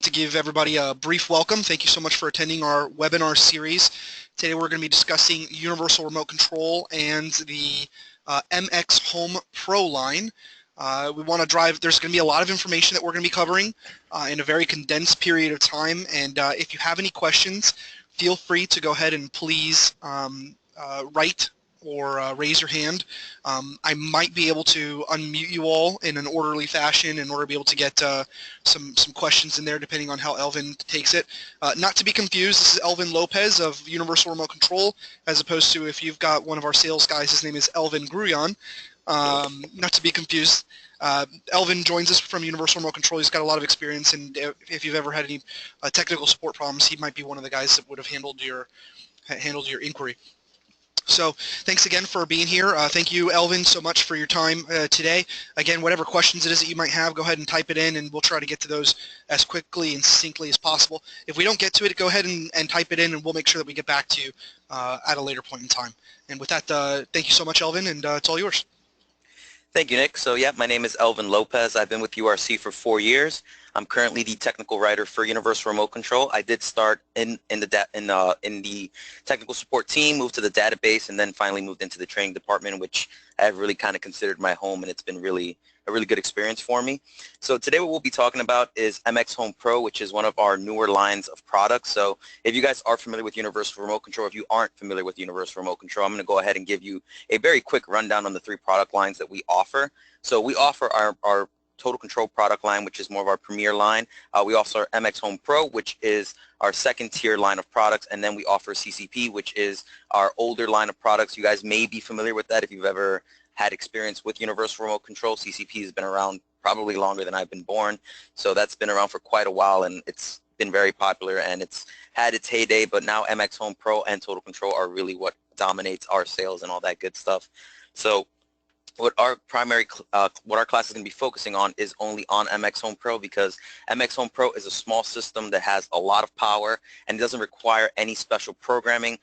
To give everybody a brief welcome. Thank you so much for attending our webinar series. Today we're going to be discussing universal remote control and the MX HomePro line. We want to drive, there's going to be a lot of information that we're going to be covering in a very condensed period of time, and if you have any questions, feel free to go ahead and please write or raise your hand. I might be able to unmute you all in an orderly fashion in order to be able to get some questions in there depending on how Elvin takes it. Not to be confused, this is Elvin Lopez of Universal Remote Control, as opposed to if you've got one of our sales guys, his name is Elvin Gruyan. Not to be confused. Elvin joins us from Universal Remote Control. He's got a lot of experience, and if you've ever had any technical support problems, he might be one of the guys that would have handled your inquiry. So thanks again for being here. Thank you, Elvin, so much for your time today. Again, whatever questions it is that you might have, go ahead and type it in, and we'll try to get to those as quickly and succinctly as possible. If we don't get to it, go ahead and type it in, and we'll make sure that we get back to you at a later point in time. And with that, thank you so much, Elvin, and it's all yours. Thank you, Nick. So yeah, my name is Elvin Lopez. I've been with URC for 4 years. I'm currently the technical writer for Universal Remote Control. I did start in the technical support team, moved to the database, and then finally moved into the training department, which I've really kind of considered my home, and it's been really a really good experience for me. So today what we'll be talking about is MX HomePro, which is one of our newer lines of products. So if you guys are familiar with Universal Remote Control, if you aren't familiar with Universal Remote Control, I'm going to go ahead and give you a very quick rundown on the 3 product lines that we offer. So we offer our Total Control product line, which is more of our premier line. We offer MX HomePro, which is our second tier line of products, and then we offer CCP, which is our older line of products. You guys may be familiar with that if you've ever had experience with Universal Remote Control. CCP has been around probably longer than I've been born, so that's been around for quite a while, and it's been very popular, and it's had its heyday, but now MX HomePro and Total Control are really what dominates our sales and all that good stuff. So what our class is going to be focusing on is only on MX HomePro, because MX HomePro is a small system that has a lot of power and doesn't require any special programming.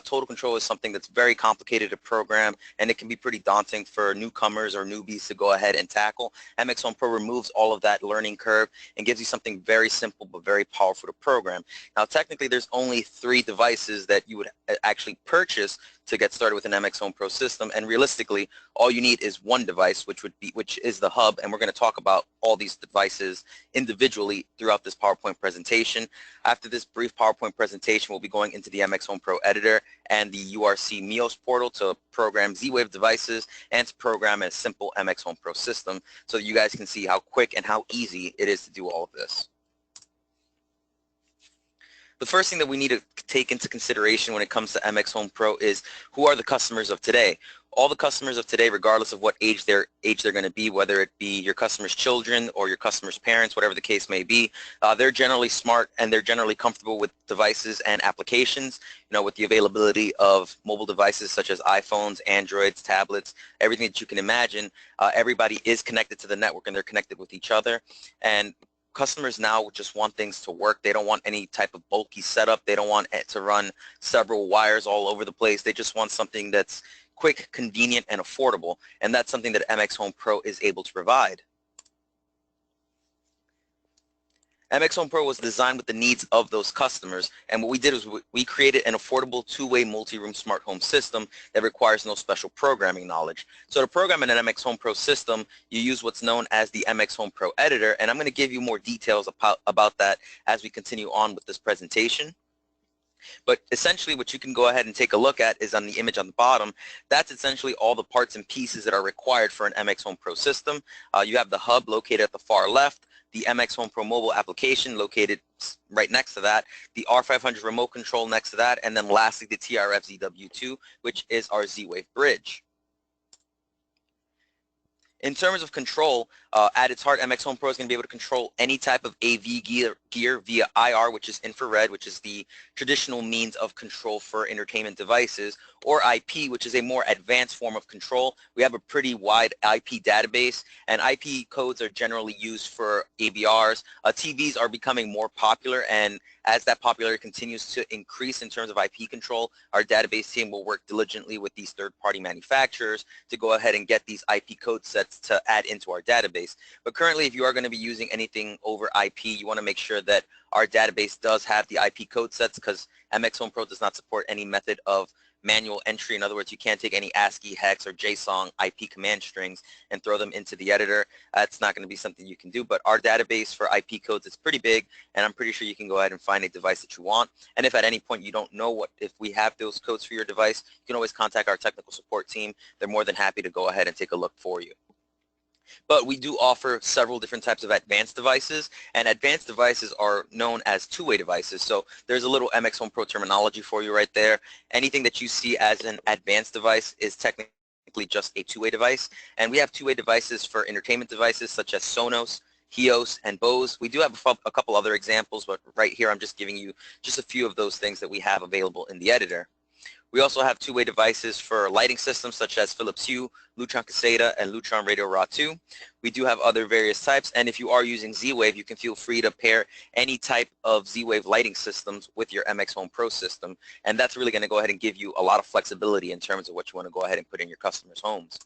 Total Control is something that's very complicated to program, and it can be pretty daunting for newcomers or newbies to go ahead and tackle. MX HomePro removes all of that learning curve and gives you something very simple but very powerful to program. Now technically there's only 3 devices that you would actually purchase to get started with an MX HomePro system, and realistically all you need is 1 device, which is the hub, and we're going to talk about all these devices individually throughout this PowerPoint presentation. After this brief PowerPoint presentation, we'll be going into the MX HomePro editor and the URC MEOS portal to program Z-Wave devices and to program a simple MX HomePro system, so that you guys can see how quick and how easy it is to do all of this. The first thing that we need to take into consideration when it comes to MX HomePro is who are the customers of today. All the customers of today, regardless of what age they're going to be, whether it be your customers' children or your customers' parents, whatever the case may be, they're generally smart and they're generally comfortable with devices and applications. You know, with the availability of mobile devices such as iPhones, Androids, tablets, everything that you can imagine, everybody is connected to the network and they're connected with each other. And customers now just want things to work. They don't want any type of bulky setup. They don't want it to run several wires all over the place. They just want something that's quick, convenient, and affordable. And that's something that MX HomePro is able to provide. MX HomePro was designed with the needs of those customers, and what we did was we created an affordable 2-way multi-room smart home system that requires no special programming knowledge. So to program in an MX HomePro system, you use what's known as the MX HomePro editor, and I'm going to give you more details about that as we continue on with this presentation. But essentially what you can go ahead and take a look at is on the image on the bottom. That's essentially all the parts and pieces that are required for an MX HomePro system. You have the hub located at the far left, the MX HomePro mobile application located right next to that, the R500 remote control next to that, and then lastly the TRF-ZW2, which is our Z-Wave bridge. In terms of control, at its heart, MX HomePro is going to be able to control any type of AV gear via IR, which is infrared, which is the traditional means of control for entertainment devices, or IP, which is a more advanced form of control. We have a pretty wide IP database, and IP codes are generally used for AVRs. TVs are becoming more popular, and as that popularity continues to increase in terms of IP control, our database team will work diligently with these third-party manufacturers to go ahead and get these IP code sets to add into our database. database. But currently, if you are going to be using anything over IP, you want to make sure that our database does have the IP code sets, because MX HomePro does not support any method of manual entry. In other words, you can't take any ASCII, hex, or JSON IP command strings and throw them into the editor. That's not going to be something you can do, but our database for IP codes is pretty big, and I'm pretty sure you can go ahead and find a device that you want. And if at any point you don't know if we have those codes for your device, you can always contact our technical support team. They're more than happy to go ahead and take a look for you. But we do offer several different types of advanced devices, and advanced devices are known as two-way devices. So there's a little MX HomePro terminology for you right there. Anything that you see as an advanced device is technically just a two-way device, and we have two-way devices for entertainment devices such as Sonos, HEOS, and Bose. We do have a couple other examples, but right here I'm just giving you just a few of those things that we have available in the editor. We also have two-way devices for lighting systems such as Philips Hue, Lutron Caseta, and Lutron Radio Raw 2. We do have other various types, and if you are using Z-Wave, you can feel free to pair any type of Z-Wave lighting systems with your MX HomePro system, and that's really going to go ahead and give you a lot of flexibility in terms of what you want to go ahead and put in your customers' homes.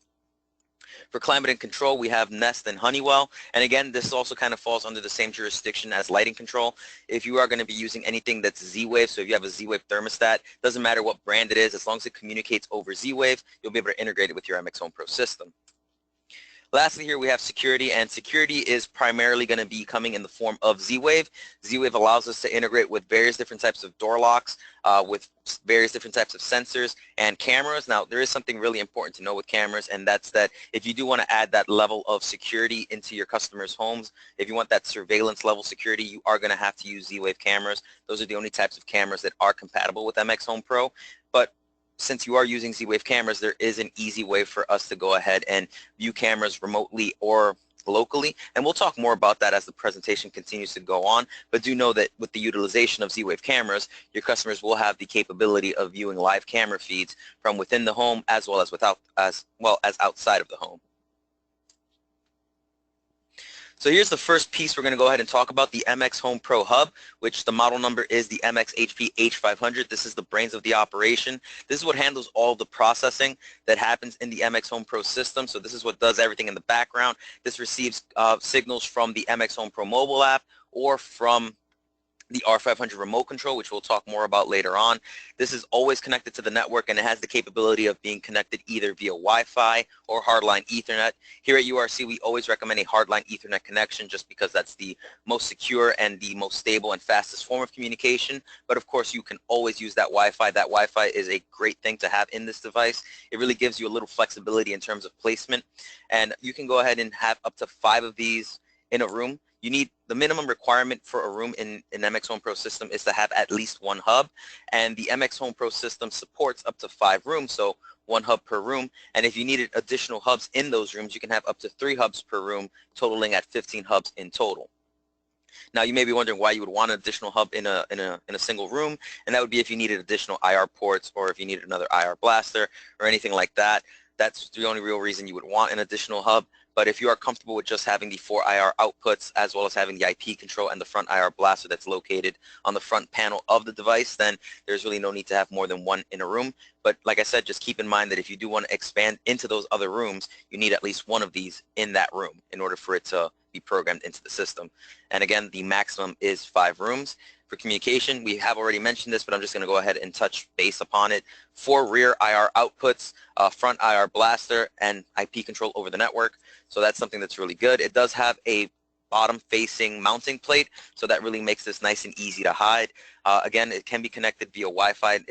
For climate and control, we have Nest and Honeywell, and again, this also kind of falls under the same jurisdiction as lighting control. If you are going to be using anything that's Z-Wave, so if you have a Z-Wave thermostat, doesn't matter what brand it is, as long as it communicates over Z-Wave, you'll be able to integrate it with your MX HomePro system. Lastly, here we have security, and security is primarily going to be coming in the form of Z-Wave. Z-Wave allows us to integrate with various different types of door locks, with various different types of sensors and cameras. Now, there is something really important to know with cameras, and that's that if you do want to add that level of security into your customers' homes, if you want that surveillance level security, you are going to have to use Z-Wave cameras. Those are the only types of cameras that are compatible with MX HomePro. But since you are using Z-Wave cameras, there is an easy way for us to go ahead and view cameras remotely or locally, and we'll talk more about that as the presentation continues to go on. But do know that with the utilization of Z-Wave cameras, your customers will have the capability of viewing live camera feeds from within the home as well as outside of the home. So here's the first piece we're going to go ahead and talk about, the MX HomePro Hub, which the model number is the MX HP H500. This is the brains of the operation. This is what handles all the processing that happens in the MX HomePro system. So this is what does everything in the background. This receives signals from the MX HomePro mobile app or from the R500 remote control, which we'll talk more about later on. This is always connected to the network, and it has the capability of being connected either via Wi-Fi or hardline Ethernet. Here at URC, we always recommend a hardline Ethernet connection just because that's the most secure and the most stable and fastest form of communication. But of course, you can always use that Wi-Fi. That Wi-Fi is a great thing to have in this device. It really gives you a little flexibility in terms of placement, and you can go ahead and have up to 5 of these in a room. You need the minimum requirement for a room in an MX HomePro system is to have at least 1 hub, and the MX HomePro system supports up to 5 rooms, so 1 hub per room. And if you needed additional hubs in those rooms, you can have up to 3 hubs per room, totaling at 15 hubs in total. Now, you may be wondering why you would want an additional hub in a single room, and that would be if you needed additional IR ports or if you needed another IR blaster or anything like that. That's the only real reason you would want an additional hub. But if you are comfortable with just having the 4 IR outputs as well as having the IP control and the front IR blaster that's located on the front panel of the device, then there's really no need to have more than 1 in a room. But like I said, just keep in mind that if you do want to expand into those other rooms, you need at least 1 of these in that room in order for it to be programmed into the system. And again, the maximum is 5 rooms. For communication, we have already mentioned this, but I'm just going to go ahead and touch base upon it. 4 rear IR outputs, front IR blaster, and IP control over the network. So that's something that's really good. It does have a bottom-facing mounting plate, so that really makes this nice and easy to hide. Again, it can be connected via Wi-Fi.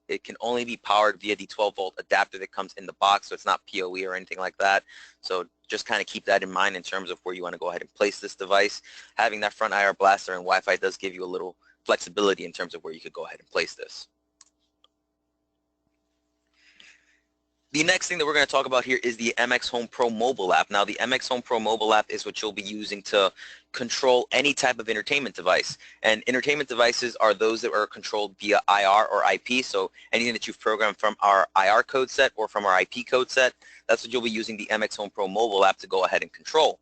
It can only be powered via the 12-volt adapter that comes in the box, so it's not PoE or anything like that. So just kind of keep that in mind in terms of where you want to go ahead and place this device. Having that front IR blaster and Wi-Fi does give you a little flexibility in terms of where you could go ahead and place this. The next thing that we're going to talk about here is the MX HomePro mobile app. Now, the MX HomePro mobile app is what you'll be using to control any type of entertainment device. And entertainment devices are those that are controlled via IR or IP. So anything that you've programmed from our IR code set or from our IP code set, that's what you'll be using the MX HomePro mobile app to go ahead and control.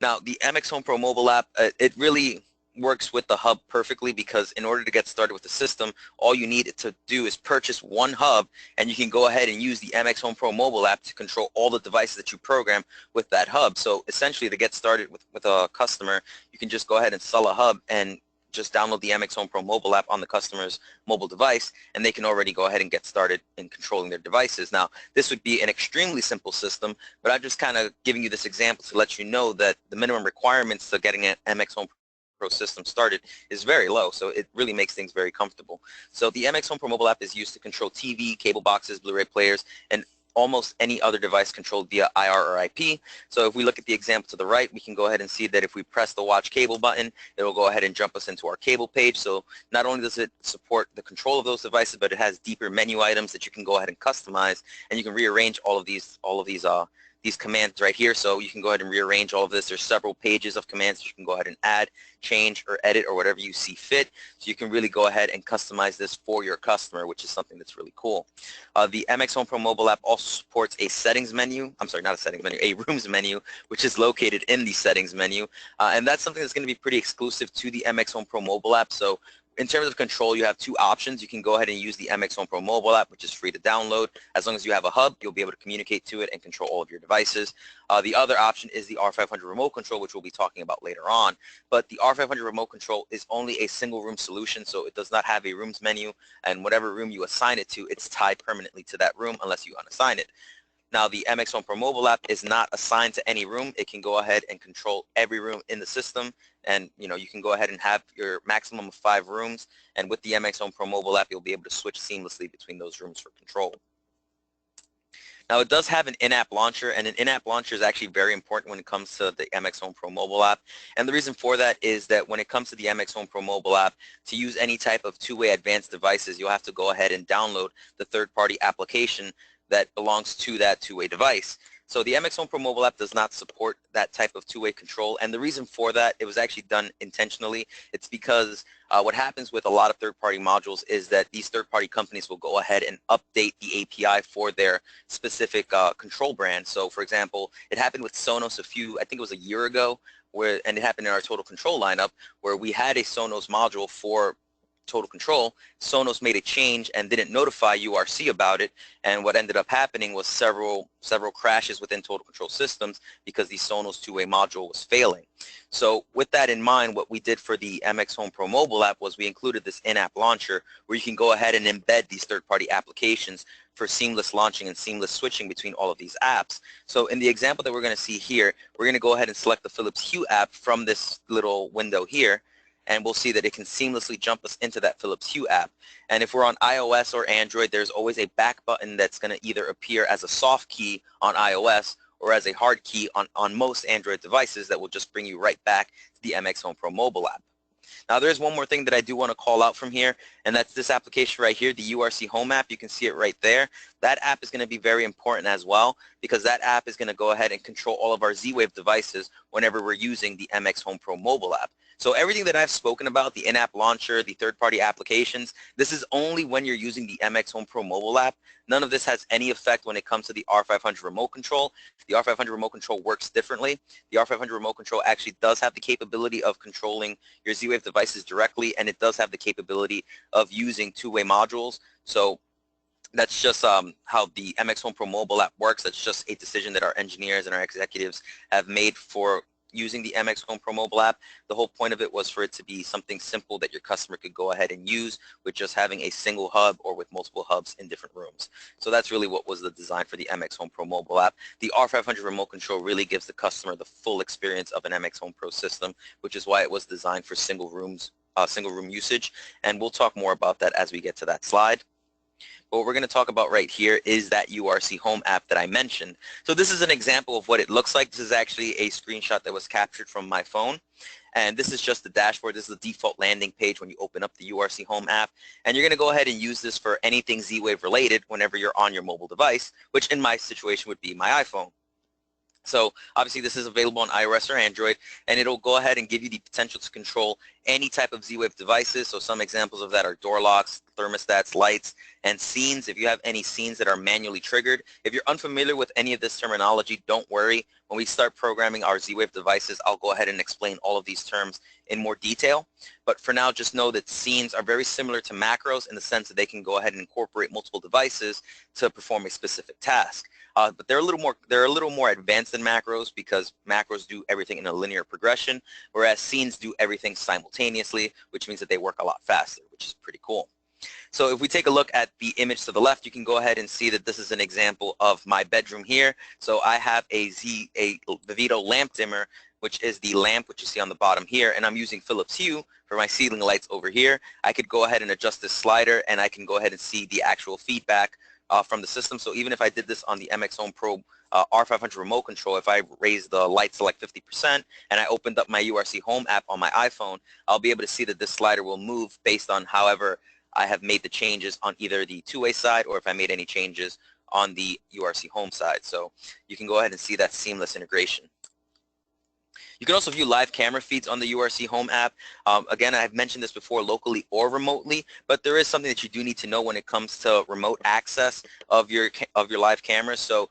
Now, the MX HomePro mobile app, it really works with the hub perfectly, because in order to get started with the system, all you need to do is purchase one hub, and you can go ahead and use the MX HomePro mobile app to control all the devices that you program with that hub. So essentially, to get started with a customer, you can just go ahead and sell a hub and just download the MX HomePro mobile app on the customer's mobile device, and they can already go ahead and get started in controlling their devices. Now, this would be an extremely simple system, but I'm just kind of giving you this example to let you know that the minimum requirements to getting an MX HomePro system started is very low, so it really makes things very comfortable. So the MX HomePro mobile app is used to control TV, cable boxes, Blu-ray players, and almost any other device controlled via IR or IP. So if we look at the example to the right, we can go ahead and see that if we press the watch cable button, it will go ahead and jump us into our cable page. So not only does it support the control of those devices, but it has deeper menu items that you can go ahead and customize, and you can rearrange all of these commands right here. So you can go ahead and rearrange all of this. There's several pages of commands that you can go ahead and add, change, or edit, or whatever you see fit. So you can really go ahead and customize this for your customer, which is something that's really cool. The MX HomePro mobile app also supports a settings menu. I'm sorry, not a settings menu, a rooms menu, which is located in the settings menu. And that's something that's going to be pretty exclusive to the MX HomePro mobile app. So in terms of control, you have two options. You can go ahead and use the MX HomePro mobile app, which is free to download. As long as you have a hub, you'll be able to communicate to it and control all of your devices. The other option is the R500 remote control, which we'll be talking about later on. But the R500 remote control is only a single room solution, so it does not have a rooms menu, and whatever room you assign it to, it's tied permanently to that room unless you unassign it. Now, the MX HomePro mobile app is not assigned to any room. It can go ahead and control every room in the system, and you can go ahead and have your maximum of 5 rooms, and with the MX HomePro mobile app, you'll be able to switch seamlessly between those rooms for control. Now, it does have an in-app launcher, and an in-app launcher is actually very important when it comes to the MX HomePro mobile app. And the reason for that is that when it comes to the MX HomePro mobile app, to use any type of two-way advanced devices, you'll have to go ahead and download the third-party application that belongs to that two-way device. So the MX HomePro mobile app does not support that type of two-way control, and the reason for that, it was actually done intentionally. It's because what happens with a lot of third-party modules is that these third-party companies will go ahead and update the API for their specific control brand. So for example, it happened with Sonos I think it was a year ago, and it happened in our Total Control lineup, where we had a Sonos module for Total Control. Sonos made a change and didn't notify URC about it, and what ended up happening was several crashes within Total Control systems because the Sonos two-way module was failing. So with that in mind, what we did for the MX HomePro mobile app was we included this in-app launcher where you can go ahead and embed these third-party applications for seamless launching and seamless switching between all of these apps. So in the example that we're going to see here, we're going to go ahead and select the Philips Hue app from this little window here, and we'll see that it can seamlessly jump us into that Philips Hue app. And if we're on iOS or Android, there's always a back button that's going to either appear as a soft key on iOS or as a hard key on most Android devices that will just bring you right back to the MX HomePro mobile app. Now, there's one more thing that I do want to call out from here, and that's this application right here, the URC Home app. You can see it right there. That app is going to be very important as well, because that app is going to go ahead and control all of our Z-Wave devices whenever we're using the MX HomePro mobile app. So everything that I've spoken about, the in-app launcher, the third-party applications, this is only when you're using the MX HomePro mobile app. None of this has any effect when it comes to the R500 remote control. The R500 remote control works differently. The R500 remote control actually does have the capability of controlling your Z-Wave devices directly, and it does have the capability of using two-way modules. So that's just how the MX HomePro mobile app works. That's just a decision that our engineers and our executives have made for using the MX HomePro mobile app. The whole point of it was for it to be something simple that your customer could go ahead and use with just having a single hub or with multiple hubs in different rooms. So that's really what was the design for the MX HomePro mobile app. The R500 remote control really gives the customer the full experience of an MX HomePro system, which is why it was designed for single room usage, and we'll talk more about that as we get to that slide. But what we're going to talk about right here is that URC Home app that I mentioned. So this is an example of what it looks like. This is actually a screenshot that was captured from my phone. And this is just the dashboard. This is the default landing page when you open up the URC Home app. And you're going to go ahead and use this for anything Z-Wave related whenever you're on your mobile device, which in my situation would be my iPhone. So obviously this is available on iOS or Android, and it'll go ahead and give you the potential to control any type of Z-Wave devices. So some examples of that are door locks, thermostats, lights, and scenes. If you have any scenes that are manually triggered, if you're unfamiliar with any of this terminology, don't worry. When we start programming our Z-Wave devices, I'll go ahead and explain all of these terms in more detail. But for now, just know that scenes are very similar to macros in the sense that they can go ahead and incorporate multiple devices to perform a specific task. But they're a little more advanced than macros, because macros do everything in a linear progression, whereas scenes do everything simultaneously, which means that they work a lot faster, which is pretty cool. So if we take a look at the image to the left, you can go ahead and see that this is an example of my bedroom here. So I have a Vivito lamp dimmer, which is the lamp which you see on the bottom here, and I'm using Philips Hue for my ceiling lights over here. I could go ahead and adjust this slider, and I can go ahead and see the actual feedback from the system. So even if I did this on the MX HomePro R500 remote control, if I raise the lights to like 50% and I opened up my URC Home app on my iPhone, I'll be able to see that this slider will move based on however I have made the changes on either the two-way side or if I made any changes on the URC Home side. So you can go ahead and see that seamless integration. You can also view live camera feeds on the URC Home app. Again, I've mentioned this before, locally or remotely, but there is something that you do need to know when it comes to remote access of your live cameras. So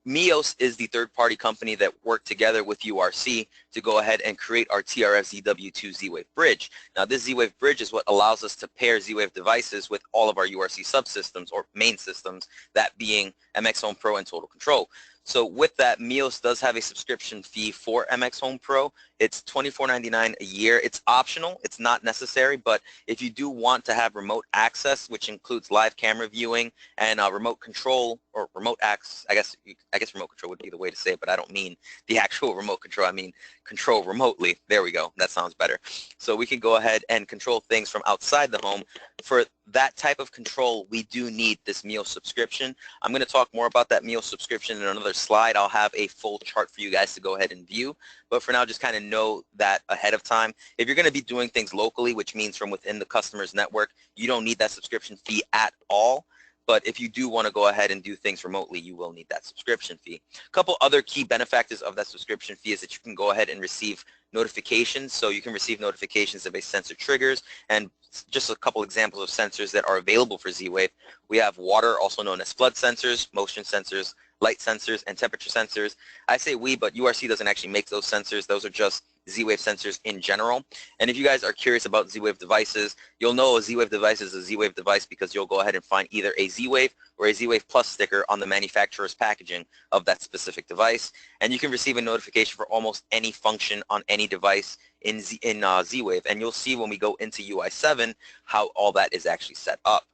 Mios is the third-party company that worked together with URC to go ahead and create our TRF-ZW2 Z-Wave bridge. Now, this Z-Wave bridge is what allows us to pair Z-Wave devices with all of our URC subsystems or main systems, that being MX HomePro and Total Control. So with that, Mios does have a subscription fee for MX HomePro. It's $24.99 a year. It's optional. It's not necessary, but if you do want to have remote access, which includes live camera viewing and remote control or remote access, I guess remote control would be the way to say it, but I don't mean the actual remote control. I mean control remotely. There we go. That sounds better. So we can go ahead and control things from outside the home. For that type of control, we do need this Mios subscription. I'm going to talk more about that Mios subscription in another slide. I'll have a full chart for you guys to go ahead and view. But for now, just kind of know that ahead of time. If you're going to be doing things locally, which means from within the customer's network, you don't need that subscription fee at all. But if you do want to go ahead and do things remotely, you will need that subscription fee. A couple other key benefactors of that subscription fee is that you can go ahead and receive notifications. So you can receive notifications if a sensor triggers, and just a couple examples of sensors that are available for Z-Wave. We have water, also known as flood sensors, motion sensors, light sensors, and temperature sensors. I say we, but URC doesn't actually make those sensors. Those are just Z-Wave sensors in general. And if you guys are curious about Z-Wave devices, you'll know a Z-Wave device is a Z-Wave device because you'll go ahead and find either a Z-Wave or a Z-Wave Plus sticker on the manufacturer's packaging of that specific device. And you can receive a notification for almost any function on any device in Z-Wave. And you'll see when we go into UI7 how all that is actually set up.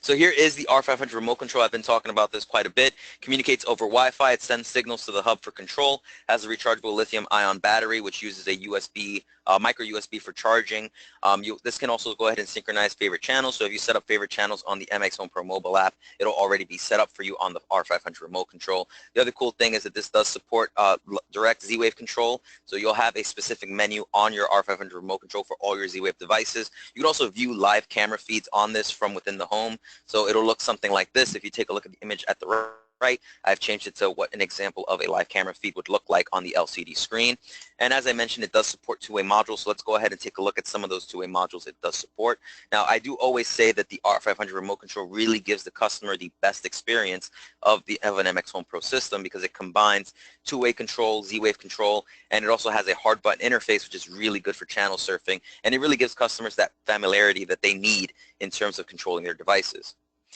So here is the R500 remote control. I've been talking about this quite a bit. Communicates over Wi-Fi. It sends signals to the hub for control. Has a rechargeable lithium-ion battery, which uses a USB, micro USB for charging. This can also go ahead and synchronize favorite channels. So if you set up favorite channels on the MX HomePro mobile app, it'll already be set up for you on the R500 remote control. The other cool thing is that this does support direct Z-Wave control. So you'll have a specific menu on your R500 remote control for all your Z-Wave devices. You can also view live camera feeds on this from within the home. So it'll look something like this. If you take a look at the image at the right, I've changed it to what an example of a live camera feed would look like on the LCD screen. And as I mentioned, it does support two-way modules. So let's go ahead and take a look at some of those two-way modules it does support. Now, I do always say that the R500 remote control really gives the customer the best experience of an MX HomePro system because it combines two-way control, Z-Wave control, and it also has a hard button interface, which is really good for channel surfing. And it really gives customers that familiarity that they need in terms of controlling their devices.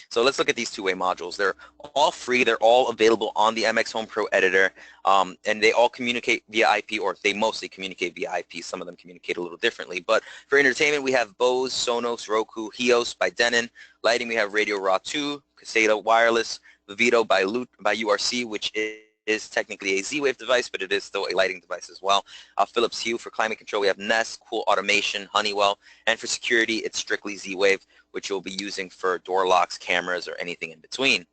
So let's look at these two-way modules. They're all free. They're all available on the MX HomePro editor, and they all communicate via IP, or they mostly communicate via IP. Some of them communicate a little differently. But for entertainment, we have Bose, Sonos, Roku, Hios by Denon. Lighting, we have Radio Raw 2, Caseta Wireless, Vivito by URC, which is technically a Z-Wave device, but it is still a lighting device as well. Philips Hue. For climate control, we have Nest, Cool Automation, Honeywell, and for security, it's strictly Z-Wave, which you'll be using for door locks, cameras, or anything in between.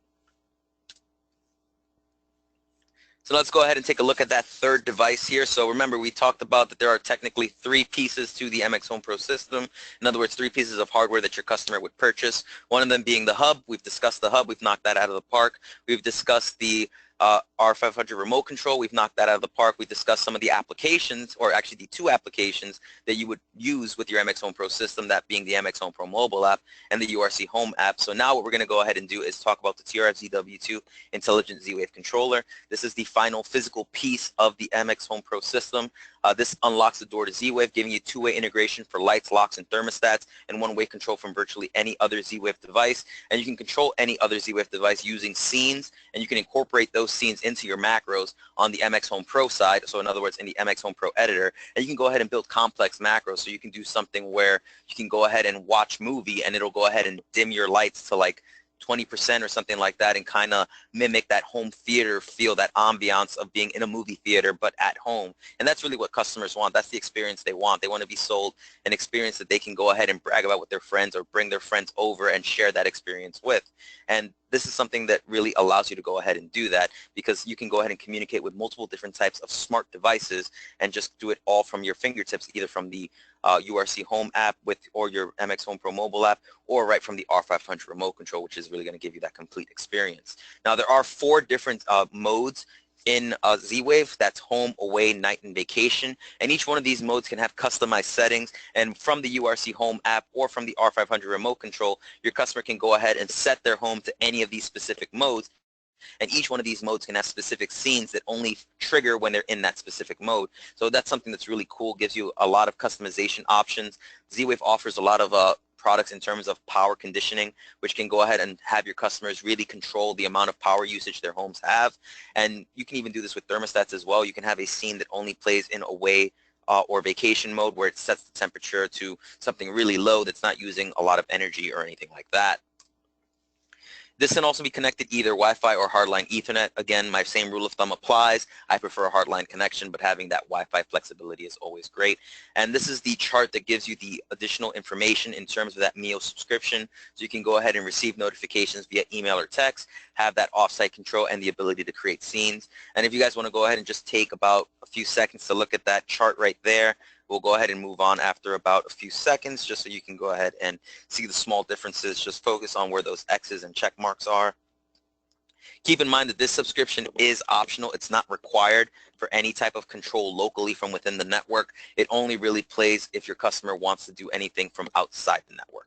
So let's go ahead and take a look at that third device here. So remember, we talked about that there are technically three pieces to the MX HomePro system. In other words, three pieces of hardware that your customer would purchase. One of them being the hub. We've discussed the hub. We've knocked that out of the park. We've discussed the R500 remote control. We've knocked that out of the park. We discussed some of the applications, or actually the two applications that you would use with your MX HomePro system, that being the MX HomePro mobile app and the URC Home app. So now what we're going to go ahead and do is talk about the TRF-ZW2 Intelligent Z-Wave Controller. This is the final physical piece of the MX HomePro system. This unlocks the door to Z-Wave, giving you two-way integration for lights, locks, and thermostats, and one-way control from virtually any other Z-Wave device. And you can control any other Z-Wave device using scenes, and you can incorporate those scenes into your macros on the MX HomePro side, so in other words, in the MX HomePro editor, and you can go ahead and build complex macros. So you can do something where you can go ahead and watch movie, and it'll go ahead and dim your lights to like 20% or something like that, and kind of mimic that home theater feel, that ambiance of being in a movie theater but at home. And that's really what customers want. That's the experience they want. They want to be sold an experience that they can go ahead and brag about with their friends, or bring their friends over and share that experience with. And this is something that really allows you to go ahead and do that, because you can go ahead and communicate with multiple different types of smart devices and just do it all from your fingertips, either from the URC Home app or your MX HomePro mobile app, or right from the R500 remote control, which is really going to give you that complete experience. Now, there are 4 different modes in Z-Wave. That's home, away, night, and vacation. And each one of these modes can have customized settings. And from the URC Home app or from the R500 remote control, your customer can go ahead and set their home to any of these specific modes. And each one of these modes can have specific scenes that only trigger when they're in that specific mode. So that's something that's really cool, gives you a lot of customization options. Z-Wave offers a lot of products in terms of power conditioning, which can go ahead and have your customers really control the amount of power usage their homes have. And you can even do this with thermostats as well. You can have a scene that only plays in away or vacation mode, where it sets the temperature to something really low that's not using a lot of energy or anything like that. This can also be connected either Wi-Fi or hardline Ethernet. Again, my same rule of thumb applies. I prefer a hardline connection, but having that Wi-Fi flexibility is always great. And this is the chart that gives you the additional information in terms of that MEO subscription. So you can go ahead and receive notifications via email or text, have that offsite control, and the ability to create scenes. And if you guys want to go ahead and just take about a few seconds to look at that chart right there, we'll go ahead and move on after about a few seconds, just so you can go ahead and see the small differences. Just focus on where those X's and check marks are. Keep in mind that this subscription is optional. It's not required for any type of control locally from within the network. It only really plays if your customer wants to do anything from outside the network.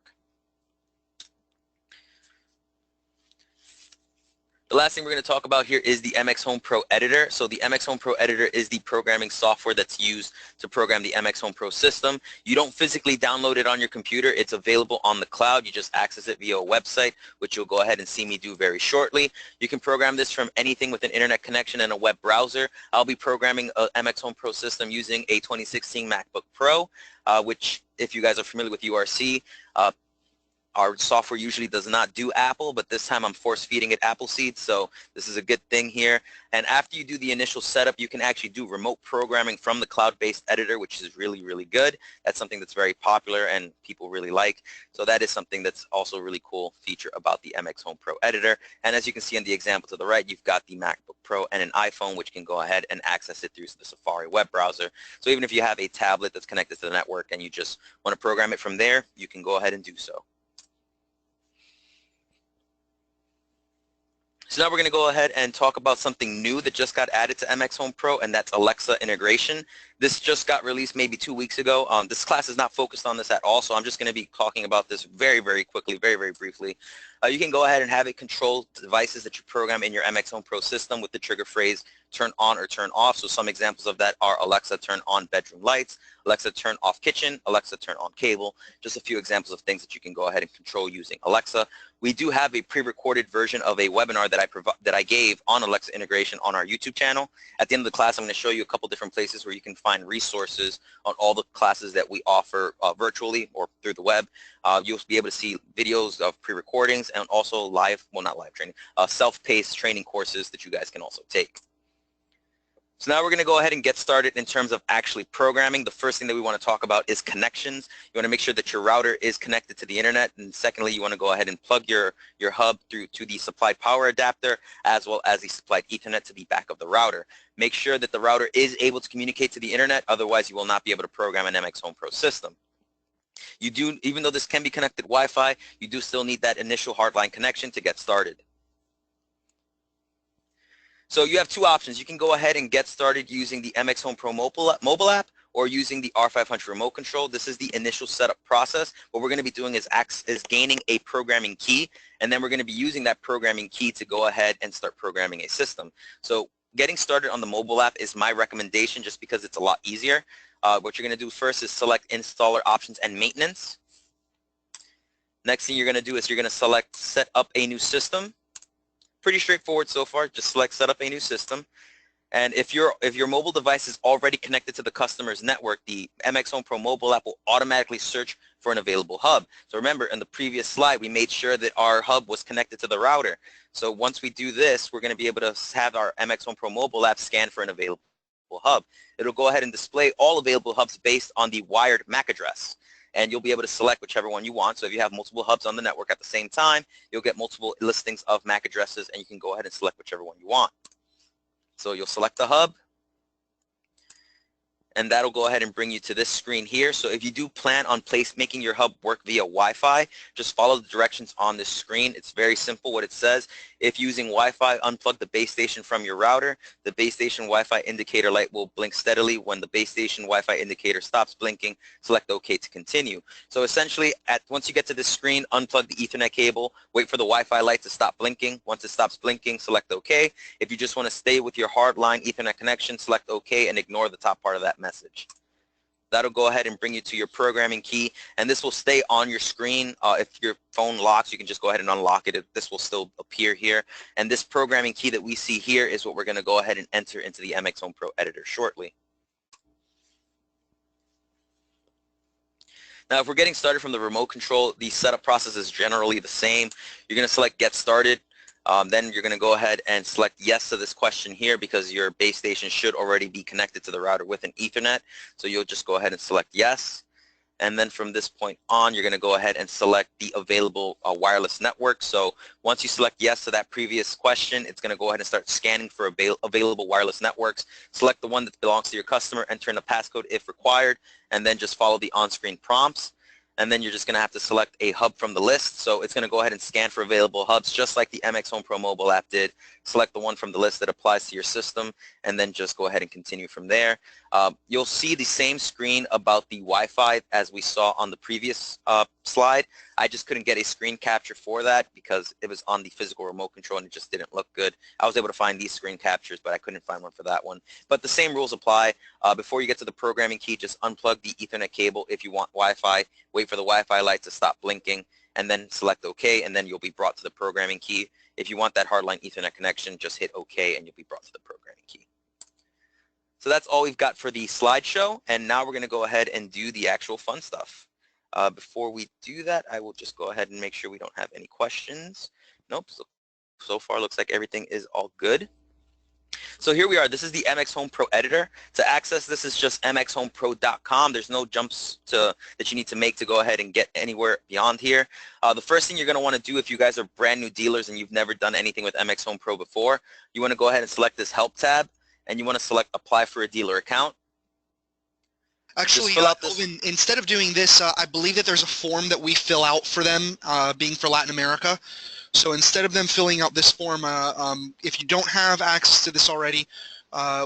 The last thing we're going to talk about here is the MX HomePro editor. So the MX HomePro editor is the programming software that's used to program the MX HomePro system. You don't physically download it on your computer. It's available on the cloud. You just access it via a website, which you'll go ahead and see me do very shortly. You can program this from anything with an internet connection and a web browser. I'll be programming a MX HomePro system using a 2016 MacBook Pro, which, if you guys are familiar with URC, our software usually does not do Apple, but this time I'm force feeding it Apple seeds, so this is a good thing here. And after you do the initial setup, you can actually do remote programming from the cloud-based editor, which is really, really good. That's something that's very popular and people really like. So that is something that's also a really cool feature about the MX HomePro editor. And as you can see in the example to the right, you've got the MacBook Pro and an iPhone, which can go ahead and access it through the Safari web browser. So even if you have a tablet that's connected to the network and you just want to program it from there, you can go ahead and do so. So now we're going to go ahead and talk about something new that just got added to MX HomePro, and that's Alexa integration. This just got released maybe 2 weeks ago. This class is not focused on this at all, so I'm just going to be talking about this very, very quickly, very, very briefly. You can go ahead and have it control devices that you program in your MX HomePro system with the trigger phrase turn on or turn off. So some examples of that are Alexa turn on bedroom lights, Alexa turn off kitchen, Alexa turn on cable. Just a few examples of things that you can go ahead and control using Alexa. We do have a pre-recorded version of a webinar that I gave on Alexa integration on our YouTube channel. At the end of the class, I'm going to show you a couple different places where you can find resources on all the classes that we offer virtually or through the web. You'll be able to see videos of pre-recordings and also live, well, not live training, self-paced training courses that you guys can also take. So now we're going to go ahead and get started in terms of actually programming. The first thing that we want to talk about is connections. You want to make sure that your router is connected to the internet, and secondly, you want to go ahead and plug your hub through to the supplied power adapter as well as the supplied Ethernet to the back of the router. Make sure that the router is able to communicate to the internet, otherwise you will not be able to program an MX HomePro system. You do, even though this can be connected Wi-Fi, you do still need that initial hardline connection to get started. So you have two options. You can go ahead and get started using the MX HomePro mobile app or using the R500 remote control. This is the initial setup process. What we're going to be doing is gaining a programming key, and then we're going to be using that programming key to go ahead and start programming a system. So getting started on the mobile app is my recommendation just because it's a lot easier. What you're going to do first is select installer options and maintenance. Next thing you're going to do is you're going to select set up a new system. Pretty straightforward so far. Just select set up a new system. And if your mobile device is already connected to the customer's network, the MX HomePro mobile app will automatically search for an available hub. So remember, in the previous slide, we made sure that our hub was connected to the router. So once we do this, we're going to be able to have our MX HomePro mobile app scan for an available hub. It'll go ahead and display all available hubs based on the wired MAC address. And you'll be able to select whichever one you want. So if you have multiple hubs on the network at the same time, you'll get multiple listings of MAC addresses, and you can go ahead and select whichever one you want. So you'll select the hub, and that'll go ahead and bring you to this screen here. So if you do plan on making your hub work via Wi-Fi, just follow the directions on this screen. It's very simple what it says. If using Wi-Fi, unplug the base station from your router. The base station Wi-Fi indicator light will blink steadily. When the base station Wi-Fi indicator stops blinking, select OK to continue. So essentially, once you get to this screen, unplug the Ethernet cable, wait for the Wi-Fi light to stop blinking. Once it stops blinking, select OK. If you just want to stay with your hardline Ethernet connection, select OK and ignore the top part of that message. That'll go ahead and bring you to your programming key, and this will stay on your screen. If your phone locks, you can just go ahead and unlock it. This will still appear here, and this programming key that we see here is what we're going to go ahead and enter into the MX HomePro editor shortly. Now, if we're getting started from the remote control, the setup process is generally the same. You're going to select Get Started. Then you're going to go ahead and select yes to this question here because your base station should already be connected to the router with an Ethernet. So you'll just go ahead and select yes. And then from this point on, you're going to go ahead and select the available wireless network. So once you select yes to that previous question, it's going to go ahead and start scanning for available wireless networks. Select the one that belongs to your customer, enter in a passcode if required, and then just follow the on-screen prompts. And then you're just going to have to select a hub from the list. So it's going to go ahead and scan for available hubs just like the MX HomePro mobile app did. Select the one from the list that applies to your system, and then just go ahead and continue from there. You'll see the same screen about the Wi-Fi as we saw on the previous slide. I just couldn't get a screen capture for that because it was on the physical remote control and it just didn't look good. I was able to find these screen captures, but I couldn't find one for that one. But the same rules apply. Before you get to the programming key, just unplug the Ethernet cable if you want Wi-Fi. Wait for the Wi-Fi light to stop blinking, and then select OK, and then you'll be brought to the programming key. If you want that hardline Ethernet connection, just hit OK, and you'll be brought to the programming key. So that's all we've got for the slideshow, and now we're going to go ahead and do the actual fun stuff. Before we do that, I will just go ahead and make sure we don't have any questions. Nope, so far looks like everything is all good. So here we are. This is the MX HomePro editor. To access this is just mxhomepro.com. There's no jumps that you need to make to go ahead and get anywhere beyond here. The first thing you're going to want to do if you guys are brand new dealers and you've never done anything with MX HomePro before, you want to go ahead and select this Help tab, and you want to select Apply for a Dealer Account. Actually, Elvin, instead of doing this, I believe that there's a form that we fill out for them, being for Latin America. So instead of them filling out this form, if you don't have access to this already,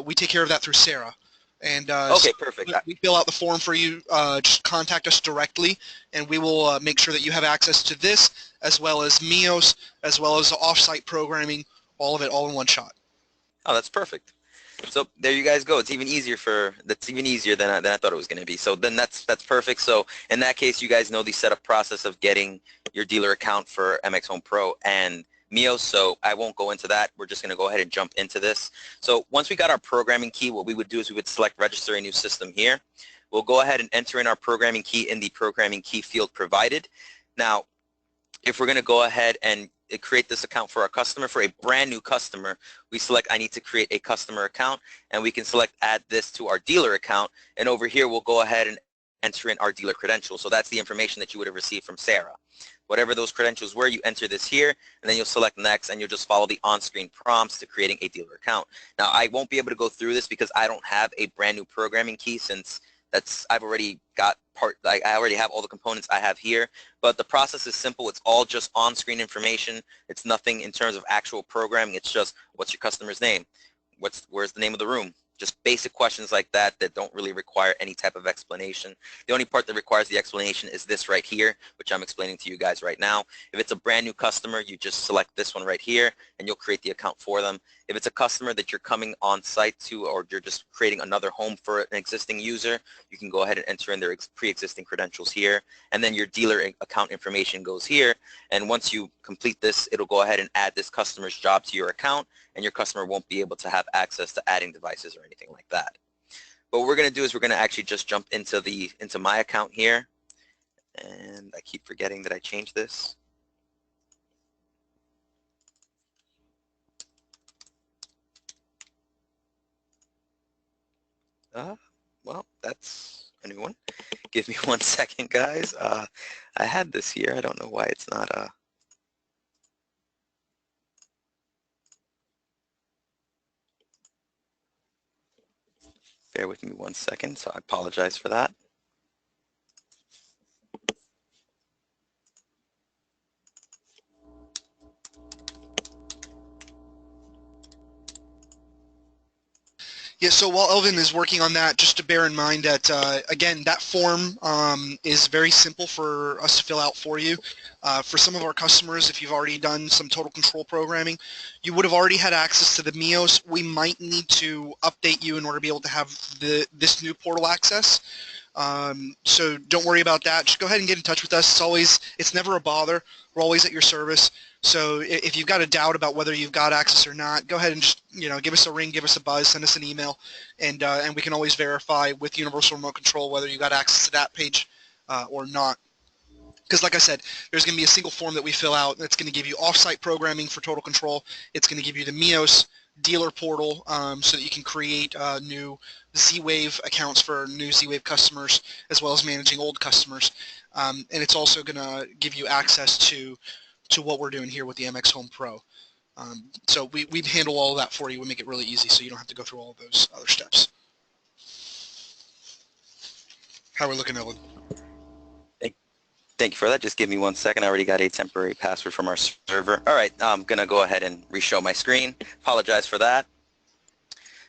we take care of that through Sarah. And okay, perfect. We fill out the form for you. Just contact us directly, and we will make sure that you have access to this, as well as MIOS, as well as off-site programming, all of it, all in one shot. Oh, that's perfect. So there you guys go. It's even easier that's even easier than I thought it was going to be. So then that's perfect. So in that case, you guys know the setup process of getting your dealer account for MX HomePro and MIOS, so I won't go into that. We're just going to go ahead and jump into this. So once we got our programming key, what we would do is we would select Register a New System here. We'll go ahead and enter in our programming key in the programming key field provided. Now, if we're going to go ahead and create this account for our customer, for a brand new customer, we select I need to create a customer account, and we can select add this to our dealer account, and over here we'll go ahead and enter in our dealer credentials. So that's the information that you would have received from Sarah. Whatever those credentials were, you enter this here, and then you'll select next, and you'll just follow the on-screen prompts to creating a dealer account. Now, I won't be able to go through this because I don't have a brand new programming key since I've already got I already have all the components I have here, but the process is simple. It's all just on-screen information. It's nothing in terms of actual programming. It's just, what's your customer's name? Where's the name of the room? Just basic questions like that that don't really require any type of explanation. The only part that requires the explanation is this right here, which I'm explaining to you guys right now. If it's a brand new customer, you just select this one right here and you'll create the account for them. If it's a customer that you're coming on site to, or you're just creating another home for an existing user, you can go ahead and enter in their pre-existing credentials here, and then your dealer account information goes here. And once you complete this, it'll go ahead and add this customer's job to your account, and your customer won't be able to have access to adding devices or anything like that. But what we're going to do is we're going to actually just jump into my account here, and I keep forgetting that I changed this. Well, that's a new one. Give me 1 second, guys. I had this here. I don't know why it's not. Bear with me 1 second, so I apologize for that. Yeah, so while Elvin is working on that, just to bear in mind that, again, that form is very simple for us to fill out for you. For some of our customers, if you've already done some total control programming, you would have already had access to the MEOS. We might need to update you in order to be able to have this new portal access. So don't worry about that. Just go ahead and get in touch with us. It's never a bother. We're always at your service. So if you've got a doubt about whether you've got access or not, go ahead and just, give us a ring, give us a buzz, send us an email, and we can always verify with Universal Remote Control whether you got access to that page or not. Because like I said, there's going to be a single form that we fill out that's going to give you off-site programming for total control. It's going to give you the MEOS dealer portal so that you can create new Z-Wave accounts for new Z-Wave customers as well as managing old customers. And it's also going to give you access to what we're doing here with the MX HomePro. So we handle all of that for you. We make it really easy so you don't have to go through all of those other steps. How are we looking, Ellen? Thank you for that. Just give me 1 second. I already got a temporary password from our server. All right, I'm going to go ahead and re-show my screen. Apologize for that.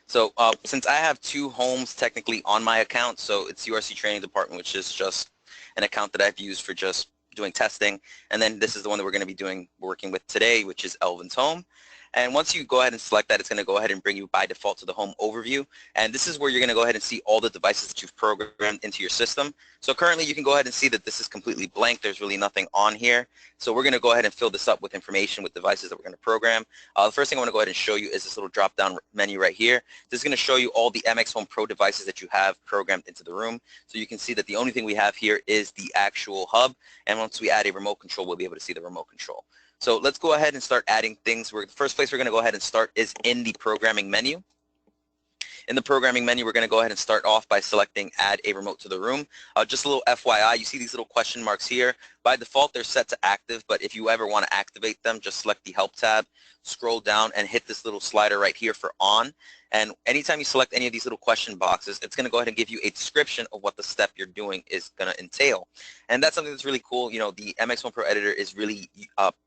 So since I have 2 homes technically on my account, so it's URC Training Department, which is just an account that I've used for just doing testing, and then this is the one that we're going to be working with today, which is Elvin's Home. And once you go ahead and select that, it's going to go ahead and bring you by default to the home overview. And this is where you're going to go ahead and see all the devices that you've programmed into your system. So currently you can go ahead and see that this is completely blank. There's really nothing on here. So we're going to go ahead and fill this up with information with devices that we're going to program. The first thing I want to go ahead and show you is this little drop-down menu right here. This is going to show you all the MX HomePro devices that you have programmed into the room. So you can see that the only thing we have here is the actual hub. And once we add a remote control, we'll be able to see the remote control. So let's go ahead and start adding things. The first place we're going to go ahead and start is in the programming menu. In the programming menu, we're going to go ahead and start off by selecting Add a Remote to the Room. Just a little FYI, you see these little question marks here. By default, they're set to active, but if you ever want to activate them, just select the Help tab, scroll down, and hit this little slider right here for On. And anytime you select any of these little question boxes, it's going to go ahead and give you a description of what the step you're doing is going to entail. And that's something that's really cool. You know, the MX HomePro editor is really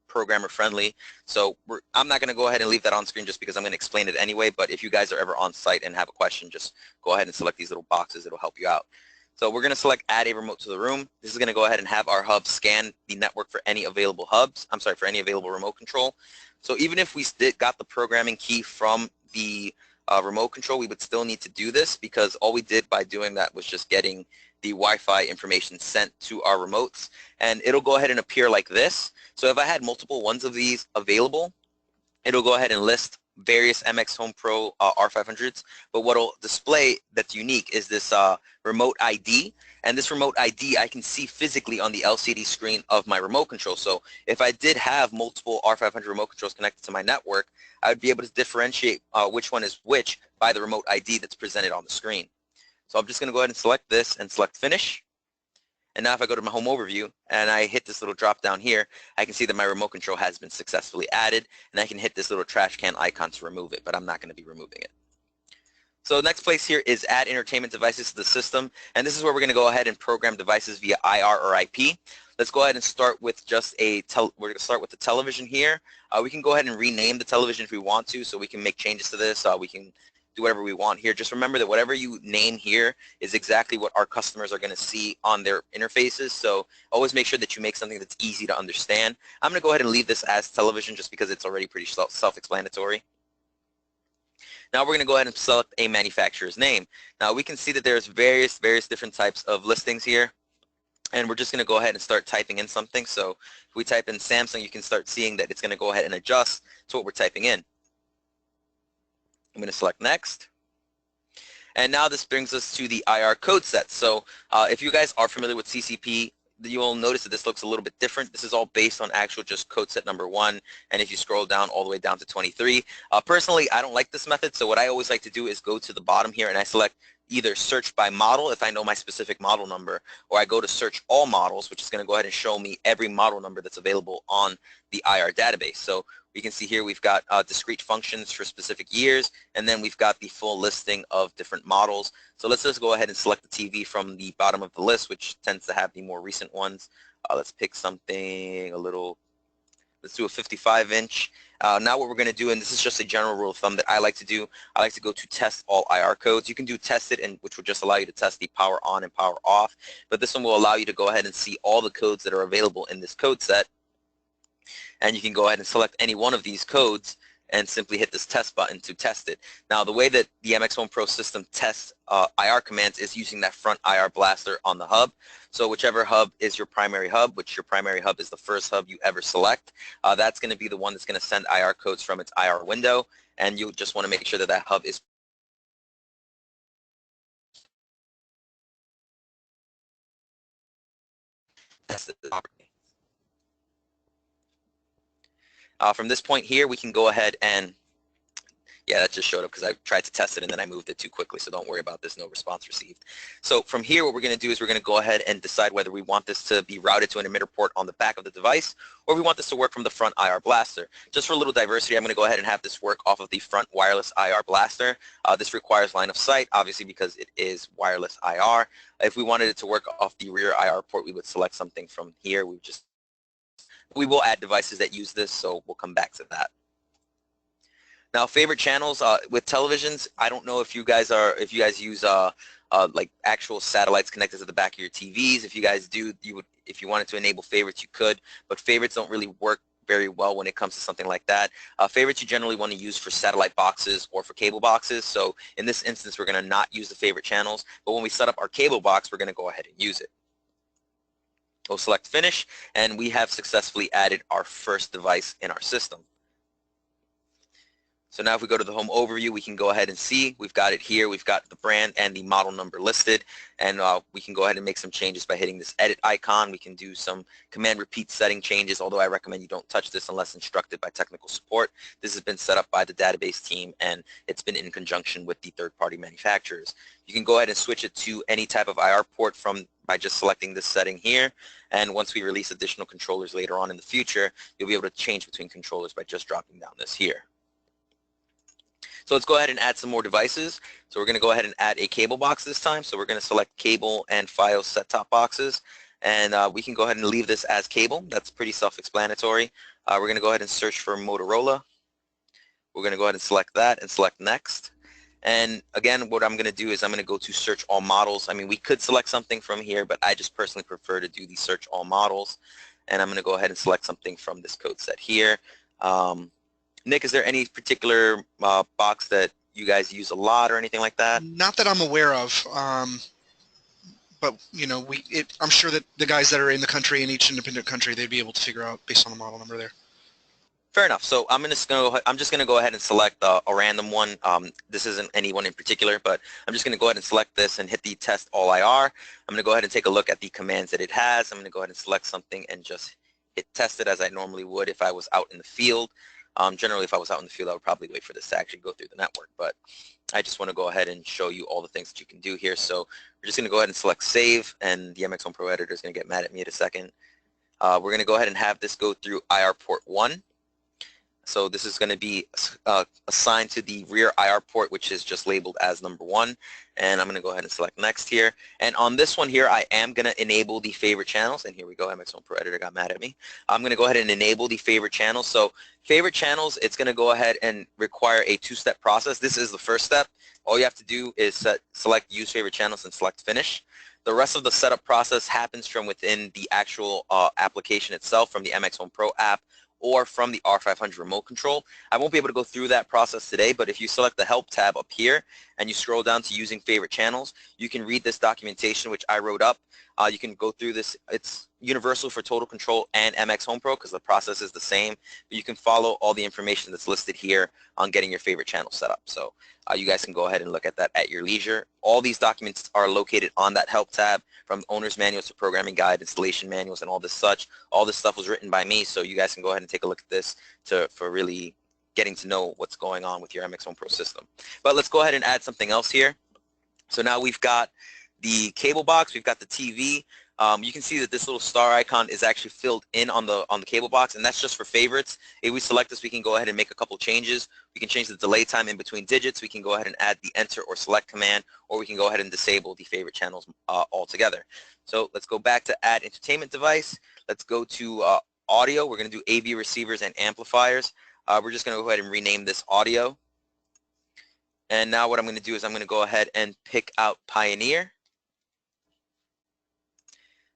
programmer friendly. So I'm not going to go ahead and leave that on screen just because I'm going to explain it anyway. But if you guys are ever on site and have a question, just go ahead and select these little boxes. It'll help you out. So we're going to select Add a Remote to the Room. This is going to go ahead and have our hub scan the network for any available for any available remote control. So even if we got the programming key from the remote control, we would still need to do this because all we did by doing that was just getting the Wi-Fi information sent to our remotes, and it'll go ahead and appear like this. So if I had multiple ones of these available, it'll go ahead and list various MX HomePro R500s, but what'll display that's unique is this remote ID, and this remote ID I can see physically on the LCD screen of my remote control. So if I did have multiple R500 remote controls connected to my network, I would be able to differentiate which one is which by the remote ID that's presented on the screen. So I'm just going to go ahead and select this and select Finish. And now if I go to my home overview and I hit this little drop down here, I can see that my remote control has been successfully added, and I can hit this little trash can icon to remove it, but I'm not going to be removing it. So the next place here is add entertainment devices to the system, and this is where we're going to go ahead and program devices via IR or IP. Let's go ahead and start with just we're going to start with the television here. We can go ahead and rename the television if we want to, so we can make changes to this. We can do whatever we want here. Just remember that whatever you name here is exactly what our customers are going to see on their interfaces, so always make sure that you make something that's easy to understand. I'm going to go ahead and leave this as television just because it's already pretty self-explanatory. Now we're going to go ahead and select a manufacturer's name. Now we can see that there's various different types of listings here, and we're just going to go ahead and start typing in something. So if we type in Samsung, you can start seeing that it's going to go ahead and adjust to what we're typing in. I'm going to select next. And now this brings us to the IR code set. So if you guys are familiar with CCP, you will notice that this looks a little bit different. This is all based on actual just code set number 1, and if you scroll down all the way down to 23. Personally, I don't like this method, so what I always like to do is go to the bottom here and I select either search by model if I know my specific model number, or I go to search all models, which is going to go ahead and show me every model number that's available on the IR database. So we can see here we've got discrete functions for specific years, and then we've got the full listing of different models. So let's just go ahead and select the TV from the bottom of the list, which tends to have the more recent ones. Let's pick something a little, let's do a 55-inch. Now what we're going to do, and this is just a general rule of thumb that I like to do, I like to go to test all IR codes. You can do test it, and which will just allow you to test the power on and power off, but this one will allow you to go ahead and see all the codes that are available in this code set. And you can go ahead and select any one of these codes and simply hit this test button to test it. Now the way that the MX HomePro system tests IR commands is using that front IR blaster on the hub. So whichever hub is your primary hub, which your primary hub is the first hub you ever select, that's going to be the one that's going to send IR codes from its IR window, and you just want to make sure that that hub is tested properly. From this point here, we can go ahead and, yeah, that just showed up because I tried to test it and then I moved it too quickly, so don't worry about this, no response received. So from here, what we're going to do is we're going to go ahead and decide whether we want this to be routed to an emitter port on the back of the device, or we want this to work from the front IR blaster. Just for a little diversity, I'm going to go ahead and have this work off of the front wireless IR blaster. This requires line of sight, obviously, because it is wireless IR. If we wanted it to work off the rear IR port, we would select something from here. We will add devices that use this, so we'll come back to that. Now, favorite channels with televisions. I don't know if you guys use like actual satellites connected to the back of your TVs. If you guys do, if you wanted to enable favorites, you could, but favorites don't really work very well when it comes to something like that. Favorites you generally want to use for satellite boxes or for cable boxes. So in this instance, we're going to not use the favorite channels, but when we set up our cable box, we're going to go ahead and use it. We'll select finish, and we have successfully added our first device in our system. So now if we go to the home overview, we can go ahead and see we've got it here. We've got the brand and the model number listed, and we can go ahead and make some changes by hitting this edit icon. We can do some command repeat setting changes, although I recommend you don't touch this unless instructed by technical support. This has been set up by the database team, and it's been in conjunction with the third-party manufacturers. You can go ahead and switch it to any type of IR port by just selecting this setting here, and once we release additional controllers later on in the future, you'll be able to change between controllers by just dropping down this here. So let's go ahead and add some more devices. So we're going to go ahead and add a cable box this time. So we're going to select cable and Fios set-top boxes, and we can go ahead and leave this as cable. That's pretty self-explanatory. We're going to go ahead and search for Motorola. We're going to go ahead and select that and select next. And again, what I'm going to do is I'm going to go to search all models. I mean, we could select something from here, but I just personally prefer to do the search all models. And I'm going to go ahead and select something from this code set here. Nick, is there any particular box that you guys use a lot or anything like that? Not that I'm aware of, but you know, I'm sure that the guys that are in the country, in each independent country, they'd be able to figure out based on the model number there. Fair enough. So I'm just going to go ahead and select a random one. This isn't any one in particular, but I'm just going to go ahead and select this and hit the test all IR. I'm going to go ahead and take a look at the commands that it has. I'm going to go ahead and select something and just hit test it as I normally would if I was out in the field. Generally, if I was out in the field, I would probably wait for this to actually go through the network, but I just want to go ahead and show you all the things that you can do here. So we're just going to go ahead and select save, and the MX HomePro editor is going to get mad at me in a second. We're going to go ahead and have this go through IR port 1. So this is going to be assigned to the rear IR port, which is just labeled as number 1. And I'm going to go ahead and select next here. And on this one here, I am going to enable the favorite channels. And here we go, MX HomePro editor got mad at me. I'm going to go ahead and enable the favorite channels. So favorite channels, it's going to go ahead and require a 2-step process. This is the first step. All you have to do is select use favorite channels and select finish. The rest of the setup process happens from within the actual application itself, from the MX HomePro app, or from the R500 remote control. I won't be able to go through that process today, but if you select the Help tab up here and you scroll down to using favorite channels, you can read this documentation which I wrote up. You can go through this. It's universal for Total Control and MX HomePro because the process is the same, but you can follow all the information that's listed here on getting your favorite channel set up. So you guys can go ahead and look at that at your leisure. All these documents are located on that Help tab, from owner's manuals to programming guide, installation manuals, and all this such. All this stuff was written by me, so you guys can go ahead and take a look at this for really getting to know what's going on with your MX HomePro system. But let's go ahead and add something else here. So now we've got the cable box, we've got the TV. You can see that this little star icon is actually filled in on the cable box, and that's just for favorites. If we select this, we can go ahead and make a couple changes. We can change the delay time in between digits. We can go ahead and add the enter or select command, or we can go ahead and disable the favorite channels altogether. So let's go back to add entertainment device. Let's go to audio. We're going to do AV receivers and amplifiers. We're just going to go ahead and rename this audio. And now what I'm going to do is I'm going to go ahead and pick out Pioneer.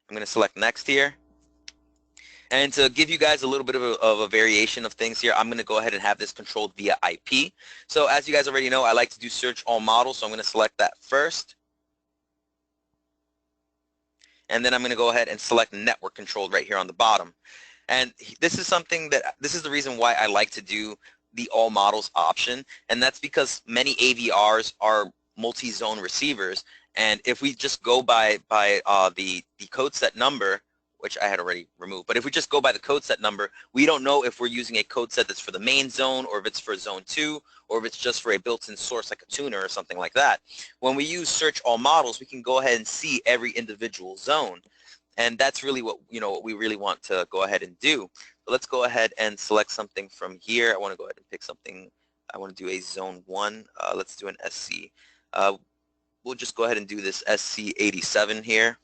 I'm going to select next here. And to give you guys a little bit of a variation of things here, I'm going to go ahead and have this controlled via IP. So as you guys already know, I like to do search all models, so I'm going to select that first. And then I'm going to go ahead and select network controlled right here on the bottom. And this is the reason why I like to do the all models option, and that's because many AVRs are multi-zone receivers. And if we just go by the code set number, which I had already removed, but if we just go by the code set number, we don't know if we're using a code set that's for the main zone, or if it's for zone 2, or if it's just for a built-in source like a tuner or something like that. When we use search all models, we can go ahead and see every individual zone. And that's really what we really want to go ahead and do. So let's go ahead and select something from here. I want to go ahead and pick something. I want to do a zone 1. Let's do an SC. We'll just go ahead and do this SC87 here,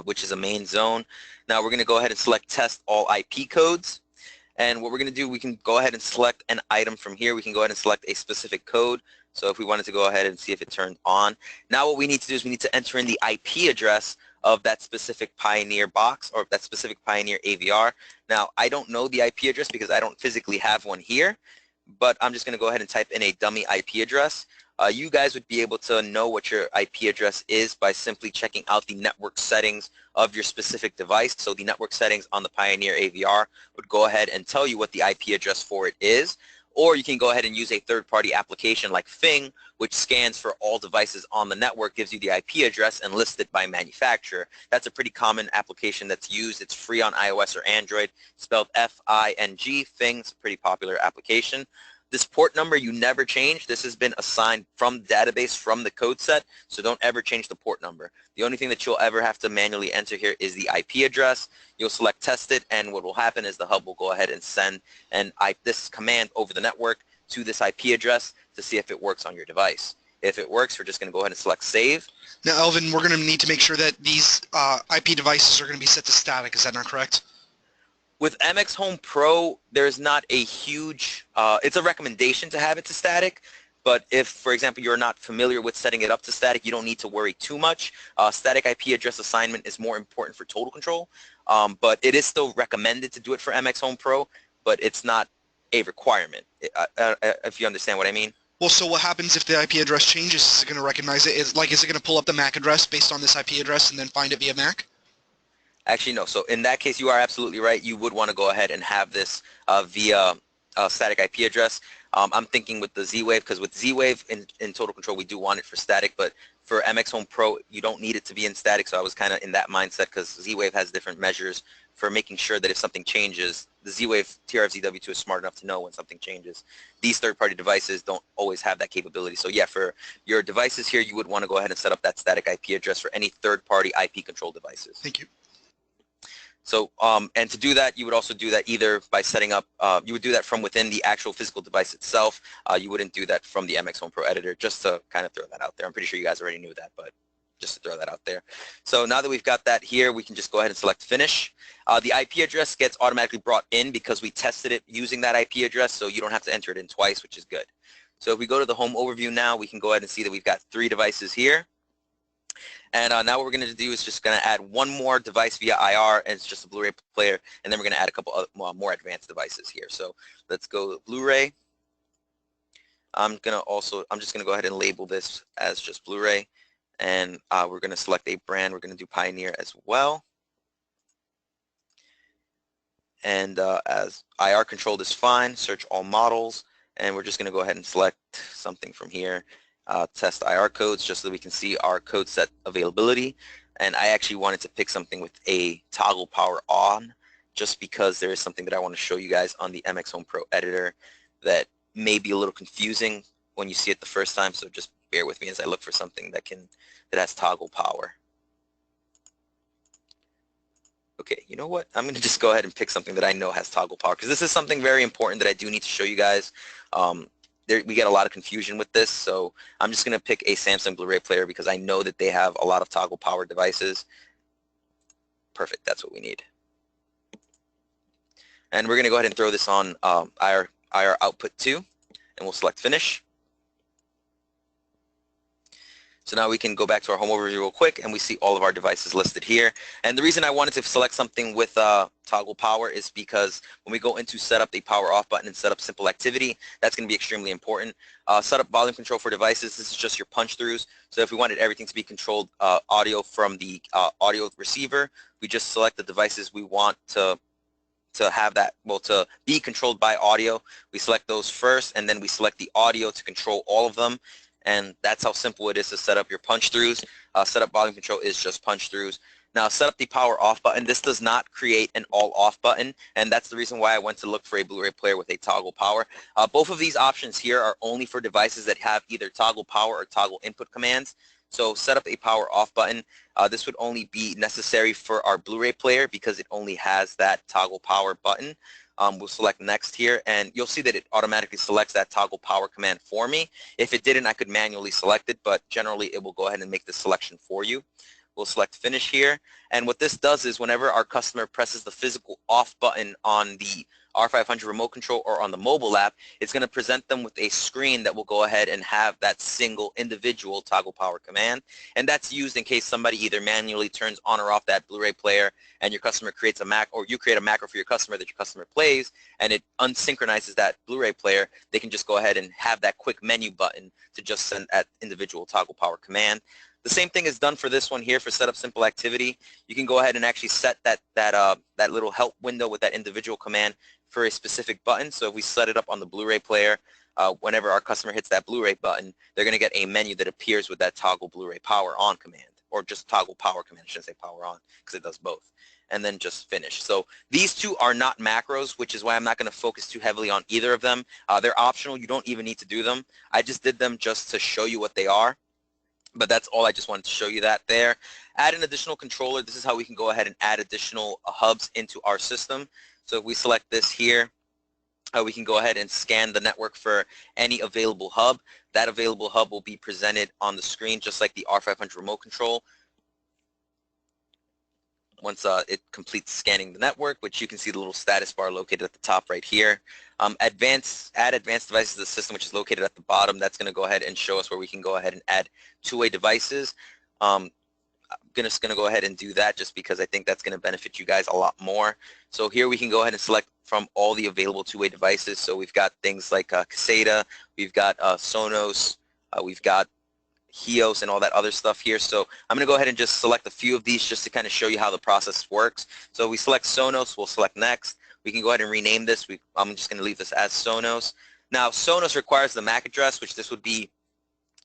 which is a main zone. Now we're going to go ahead and select test all IP codes. And what we're going to do, we can go ahead and select an item from here. We can go ahead and select a specific code. So if we wanted to go ahead and see if it turned on. Now what we need to do is we need to enter in the IP address of that specific Pioneer box, or that specific Pioneer AVR. Now I don't know the IP address because I don't physically have one here, but I'm just going to go ahead and type in a dummy IP address. You guys would be able to know what your IP address is by simply checking out the network settings of your specific device. So the network settings on the Pioneer AVR would go ahead and tell you what the IP address for it is. Or you can go ahead and use a third-party application like Fing, which scans for all devices on the network, gives you the IP address, and lists it by manufacturer. That's a pretty common application that's used. It's free on iOS or Android, spelled F-I-N-G. Fing's a pretty popular application. This port number you never change. This has been assigned from the database, from the code set, so don't ever change the port number. The only thing that you'll ever have to manually enter here is the IP address. You'll select test it, and what will happen is the hub will go ahead and send this command over the network to this IP address to see if it works on your device. If it works, we're just going to go ahead and select save. Now, Elvin, we're going to need to make sure that these IP devices are going to be set to static. Is that not correct? With MX HomePro, there's not a huge, it's a recommendation to have it to static, but if, for example, you're not familiar with setting it up to static, you don't need to worry too much. Static IP address assignment is more important for total control, but it is still recommended to do it for MX HomePro, but it's not a requirement, if you understand what I mean. Well, so what happens if the IP address changes? Is it going to recognize it? Is it going to pull up the MAC address based on this IP address and then find it via MAC? Actually, no. So in that case, you are absolutely right. You would want to go ahead and have this via static IP address. I'm thinking with the Z-Wave, because with Z-Wave in Total Control, we do want it for static, but for MX HomePro, you don't need it to be in static, so I was kind of in that mindset because Z-Wave has different measures for making sure that if something changes, the Z-Wave TRF-ZW2 is smart enough to know when something changes. These third-party devices don't always have that capability. So yeah, for your devices here, you would want to go ahead and set up that static IP address for any third-party IP control devices. Thank you. So, and to do that, you would also do that either by setting up, you would do that from within the actual physical device itself. You wouldn't do that from the MX HomePro editor, just to kind of throw that out there. I'm pretty sure you guys already knew that, but just to throw that out there. So now that we've got that here, we can just go ahead and select finish. The IP address gets automatically brought in because we tested it using that IP address, so you don't have to enter it in twice, which is good. So if we go to the home overview now, we can go ahead and see that we've got 3 devices here. And now what we're going to do is just going to add one more device via IR, and it's just a Blu-ray player, and then we're going to add a couple of more advanced devices here. So let's go Blu-ray. I'm just going to go ahead and label this as just Blu-ray, and we're going to select a brand. We're going to do Pioneer as well. And as IR controlled is fine, search all models, and we're just going to go ahead and select something from here. Test IR codes just so we can see our code set availability. And I actually wanted to pick something with a toggle power on, just because there is something that I want to show you guys on the MX HomePro editor that may be a little confusing when you see it the first time. So just bear with me as I look for something that has toggle power. Okay, you know what? I'm going to just go ahead and pick something that I know has toggle power, because this is something very important that I do need to show you guys. We get a lot of confusion with this, so I'm just going to pick a Samsung Blu-ray player because I know that they have a lot of toggle power devices. Perfect, that's what we need. And we're going to go ahead and throw this on IR output 2, and we'll select finish. So now we can go back to our home overview real quick, and we see all of our devices listed here. And the reason I wanted to select something with toggle power is because when we go into set up the power off button and set up simple activity, that's going to be extremely important. Set up volume control for devices. This is just your punch throughs. So if we wanted everything to be controlled audio from the audio receiver, we just select the devices we want to have that, well, to be controlled by audio. We select those first, and then we select the audio to control all of them. And that's how simple it is to set up your punch throughs. Set up volume control is just punch throughs. Now set up the power off button. This does not create an all off button, and that's the reason why I went to look for a Blu-ray player with a toggle power. Both of these options here are only for devices that have either toggle power or toggle input commands. So set up a power off button. This would only be necessary for our Blu-ray player because it only has that toggle power button. We'll select next here, and you'll see that it automatically selects that toggle power command for me. If it didn't, I could manually select it, but generally it will go ahead and make the selection for you. We'll select finish here, and what this does is whenever our customer presses the physical off button on the R500 remote control or on the mobile app, it's going to present them with a screen that will go ahead and have that single individual toggle power command, and that's used in case somebody either manually turns on or off that Blu-ray player and your customer creates a macro, or you create a macro for your customer that your customer plays, and it unsynchronizes that Blu-ray player. They can just go ahead and have that quick menu button to just send that individual toggle power command. The same thing is done for this one here for setup simple activity. You can go ahead and actually set that little help window with that individual command for a specific button. So if we set it up on the Blu-ray player, whenever our customer hits that Blu-ray button, they're going to get a menu that appears with that toggle Blu-ray power on command, or just toggle power command. I shouldn't say power on because it does both. And then just finish. So these two are not macros, which is why I'm not going to focus too heavily on either of them. They're optional. You don't even need to do them. I just did them just to show you what they are. But that's all. I just wanted to show you that there. Add an additional controller. This is how we can go ahead and add additional hubs into our system. So if we select this here, we can go ahead and scan the network for any available hub. That available hub will be presented on the screen just like the R500 remote control. Once it completes scanning the network, which you can see the little status bar located at the top right here. Add advanced devices to the system, which is located at the bottom. That's going to go ahead and show us where we can go ahead and add two-way devices. I'm just going to go ahead and do that just because I think that's going to benefit you guys a lot more. So here we can go ahead and select from all the available two-way devices. So we've got things like Caseta, we've got Sonos, we've got HEOS and all that other stuff here. So I'm going to go ahead and just select a few of these just to kind of show you how the process works. So we select Sonos, we'll select next. We can go ahead and rename this. I'm just going to leave this as Sonos. Now Sonos requires the MAC address, which this would be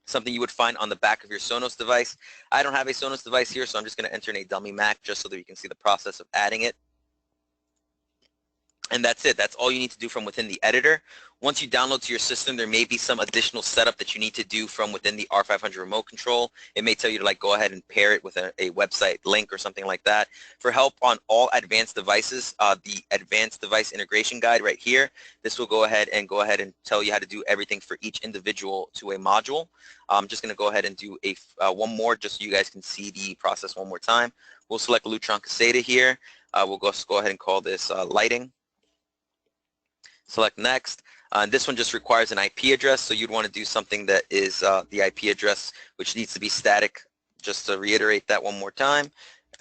something you would find on the back of your Sonos device. I don't have a Sonos device here, so I'm just going to enter in a dummy MAC just so that you can see the process of adding it. And that's it. That's all you need to do from within the editor. Once you download to your system, there may be some additional setup that you need to do from within the R500 remote control. It may tell you to like go ahead and pair it with a website link or something like that. For help on all advanced devices, the advanced device integration guide right here, this will go ahead and tell you how to do everything for each individual two-way module. I'm just going to go ahead and do one more just so you guys can see the process one more time. We'll select Lutron Caseta here. We'll go ahead and call this lighting. Select next. This one just requires an IP address, so you'd want to do something that is the IP address, which needs to be static. Just to reiterate that one more time,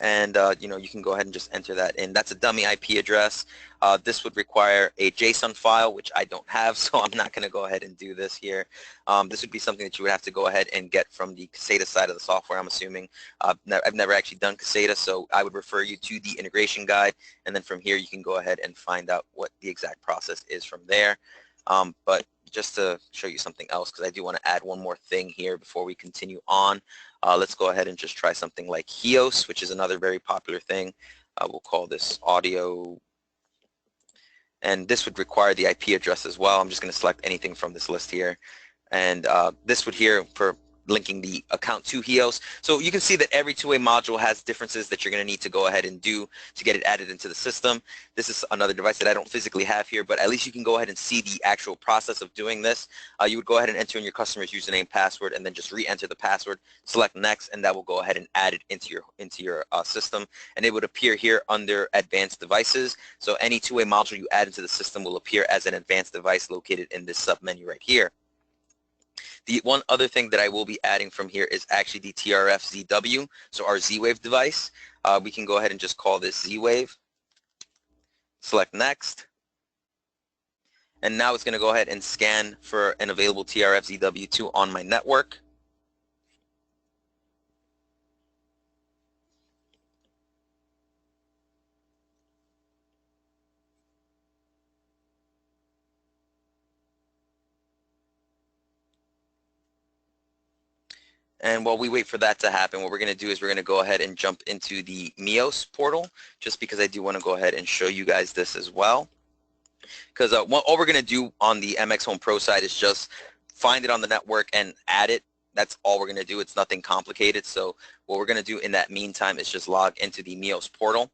and you know, you can go ahead and just enter that in. That's a dummy IP address. This would require a JSON file, which I don't have, so I'm not going to go ahead and do this here. This would be something that you would have to go ahead and get from the Caseta side of the software, I'm assuming. I've never actually done Caseta, so I would refer you to the integration guide, and then from here you can go ahead and find out what the exact process is from there. But just to show you something else, because I do want to add one more thing here before we continue on. Let's go ahead and just try something like HEOS, which is another very popular thing. We'll call this audio, and this would require the IP address as well. I'm just going to select anything from this list here, and this would here for linking the account to HEOS. So you can see that every two-way module has differences that you're going to need to go ahead and do to get it added into the system. This is another device that I don't physically have here, but at least you can go ahead and see the actual process of doing this. You would go ahead and enter in your customer's username, password, and then just re-enter the password, select next, and that will go ahead and add it into your system, and it would appear here under advanced devices. So any two-way module you add into the system will appear as an advanced device located in this submenu right here. The one other thing that I will be adding from here is actually the TRF-ZW, so our Z-Wave device. We can go ahead and just call this Z-Wave. Select next. And now it's going to go ahead and scan for an available TRF-ZW2 on my network. And while we wait for that to happen, what we're going to do is we're going to go ahead and jump into the MEOS portal, just because I do want to go ahead and show you guys this as well. Because all we're going to do on the MX HomePro side is just find it on the network and add it. That's all we're going to do. It's nothing complicated. So what we're going to do in that meantime is just log into the MEOS portal.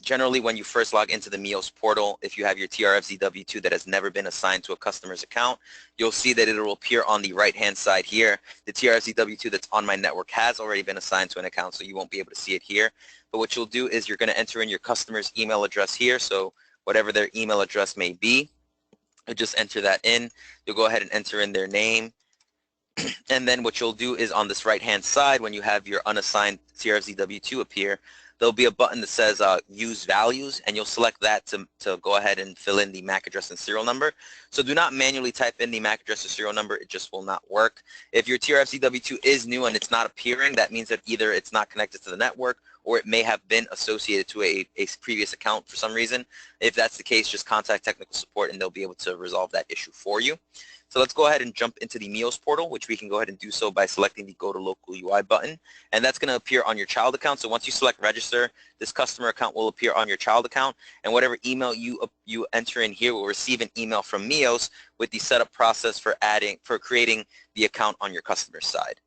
Generally, when you first log into the MEOS portal, if you have your TRF-ZW2 that has never been assigned to a customer's account, you'll see that it will appear on the right-hand side here. The TRF-ZW2 that's on my network has already been assigned to an account, so you won't be able to see it here. But what you'll do is you're going to enter in your customer's email address here, so whatever their email address may be, you just enter that in. You'll go ahead and enter in their name. And then what you'll do is on this right-hand side, when you have your unassigned TRF-ZW2 appear, there'll be a button that says use values, and you'll select that to go ahead and fill in the MAC address and serial number. So do not manually type in the MAC address or serial number. It just will not work. If your TRF-ZW2 is new and it's not appearing, that means that either it's not connected to the network or it may have been associated to a previous account for some reason. If that's the case, just contact technical support and they'll be able to resolve that issue for you. So let's go ahead and jump into the MEOS portal, which we can go ahead and do so by selecting the Go to Local UI button. And that's going to appear on your child account. So once you select Register, this customer account will appear on your child account. And whatever email you enter in here will receive an email from MEOS with the setup process for creating the account on your customer's side.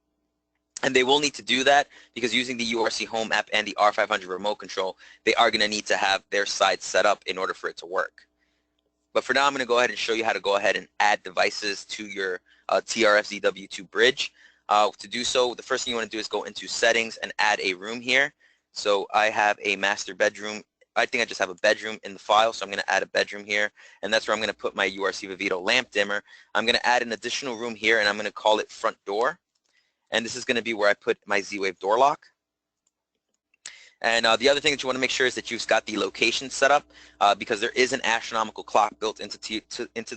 And they will need to do that because using the URC Home app and the R500 remote control, they are going to need to have their side set up in order for it to work. But for now, I'm going to go ahead and show you how to go ahead and add devices to your TRF-ZW2 bridge. To do so, the first thing you want to do is go into Settings and add a room here. So I have a master bedroom. I think I just have a bedroom in the file, so I'm going to add a bedroom here. And that's where I'm going to put my URC Vivito lamp dimmer. I'm going to add an additional room here, and I'm going to call it Front Door. And this is going to be where I put my Z-Wave door lock. And the other thing that you want to make sure is that you've got the location set up because there is an astronomical clock built into the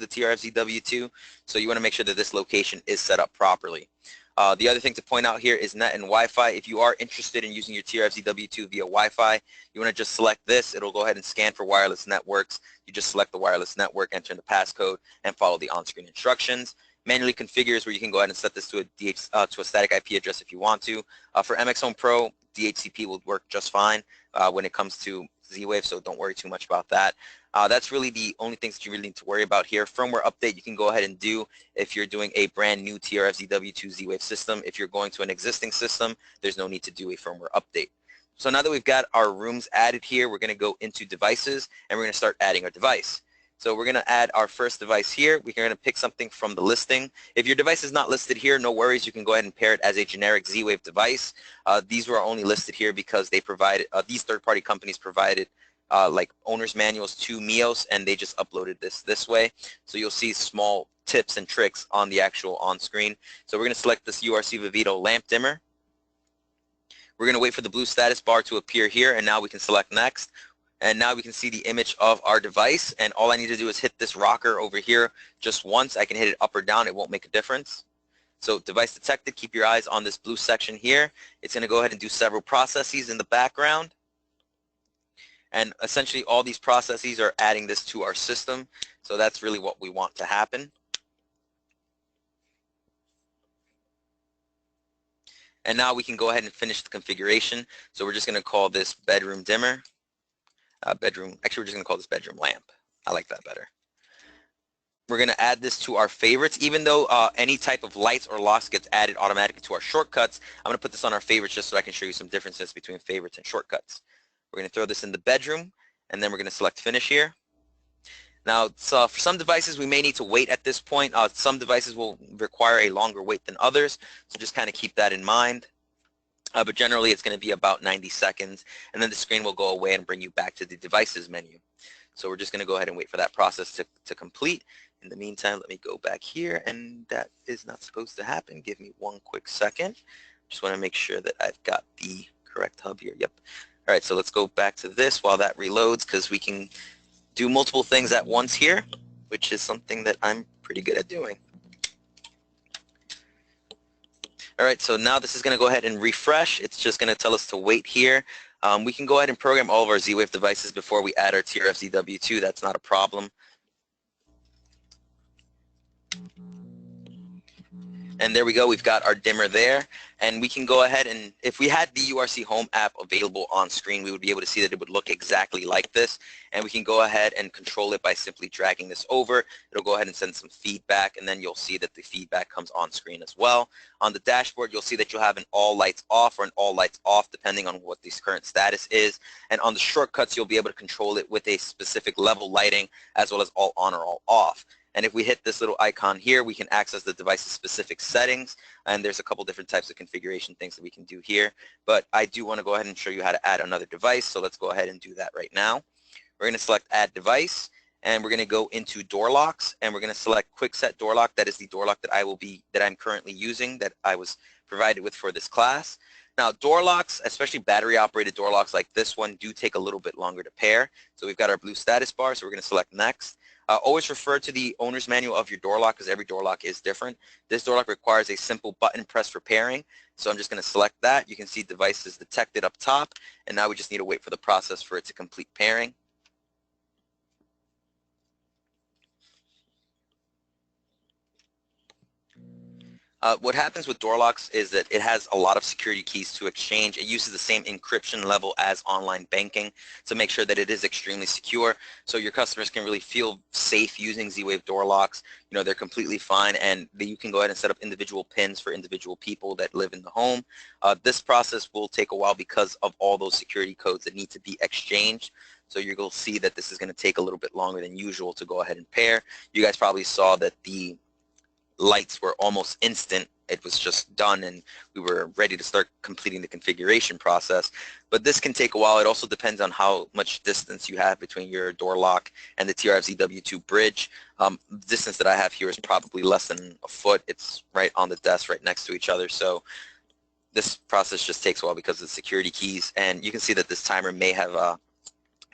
TRF-ZW2. So you want to make sure that this location is set up properly. The other thing to point out here is net and Wi-Fi. If you are interested in using your TRF-ZW2 via Wi-Fi, you want to just select this. It'll go ahead and scan for wireless networks. You just select the wireless network, enter in the passcode, and follow the on-screen instructions. Manually configure is where you can go ahead and set this to a static IP address if you want to. For MX HomePro, DHCP will work just fine when it comes to Z-Wave, so don't worry too much about that. That's really the only things that you really need to worry about here. Firmware update you can go ahead and do if you're doing a brand new TRF-ZW2 Z-Wave system. If you're going to an existing system, there's no need to do a firmware update. So now that we've got our rooms added here, we're going to go into devices, and we're going to start adding our device. So we're going to add our first device here. We're going to pick something from the listing. If your device is not listed here, no worries. You can go ahead and pair it as a generic Z-Wave device. These were only listed here because they provided, these third-party companies provided like owner's manuals to Mios, and they just uploaded this way. So you'll see small tips and tricks on the actual on-screen. So we're going to select this URC Vivito lamp dimmer. We're going to wait for the blue status bar to appear here, and now we can select next. And now we can see the image of our device, and all I need to do is hit this rocker over here just once. I can hit it up or down. It won't make a difference. So device detected. Keep your eyes on this blue section here. It's going to go ahead and do several processes in the background. And essentially all these processes are adding this to our system. So that's really what we want to happen. And now we can go ahead and finish the configuration. So we're just going to call this bedroom dimmer. Actually, we're just going to call this bedroom lamp. I like that better. We're going to add this to our favorites. Even though any type of lights or locks gets added automatically to our shortcuts, I'm going to put this on our favorites just so I can show you some differences between favorites and shortcuts. We're going to throw this in the bedroom, and then we're going to select finish here. Now, so for some devices, we may need to wait at this point. Some devices will require a longer wait than others, so just kind of keep that in mind. But generally, it's going to be about 90 seconds, and then the screen will go away and bring you back to the devices menu. So we're just going to go ahead and wait for that process to complete. In the meantime, let me go back here, and that is not supposed to happen. Give me one quick second. Just want to make sure that I've got the correct hub here. Yep. All right, so let's go back to this while that reloads, because we can do multiple things at once here, which is something that I'm pretty good at doing. All right, so now this is going to go ahead and refresh. It's just going to tell us to wait here. We can go ahead and program all of our Z-Wave devices before we add our TRF-ZW2. That's not a problem. And there we go. We've got our dimmer there. And we can go ahead and, if we had the URC Home app available on screen, we would be able to see that it would look exactly like this. And we can go ahead and control it by simply dragging this over. It'll go ahead and send some feedback, and then you'll see that the feedback comes on screen as well. On the dashboard, you'll see that you'll have an all lights off or an all lights off, depending on what the current status is. And on the shortcuts, you'll be able to control it with a specific level lighting, as well as all on or all off. And if we hit this little icon here, we can access the device's specific settings. And there's a couple different types of configuration things that we can do here. But I do want to go ahead and show you how to add another device. So let's go ahead and do that right now. We're going to select Add Device, and we're going to go into Door Locks, and we're going to select Quick Set Door Lock. That is the door lock that I'm currently using, that I was provided with for this class. Now, door locks, especially battery-operated door locks like this one, do take a little bit longer to pair. So we've got our blue status bar, so we're going to select Next. Always refer to the owner's manual of your door lock, because every door lock is different. This door lock requires a simple button press for pairing. So I'm just going to select that. You can see devices detected up top, and now we just need to wait for the process for it to complete pairing. What happens with door locks is that it has a lot of security keys to exchange. It uses the same encryption level as online banking to make sure that it is extremely secure, so your customers can really feel safe using Z-Wave door locks. You know, they're completely fine, and you can go ahead and set up individual pins for individual people that live in the home. This process will take a while because of all those security codes that need to be exchanged. So you're going to see that this is going to take a little bit longer than usual to go ahead and pair. You guys probably saw that the lights were almost instant. It was just done, and we were ready to start completing the configuration process. But this can take a while. It also depends on how much distance you have between your door lock and the TRF-ZW2 bridge. The distance that I have here is probably less than a foot. It's right on the desk, right next to each other. So this process just takes a while because of the security keys. And you can see that this timer may have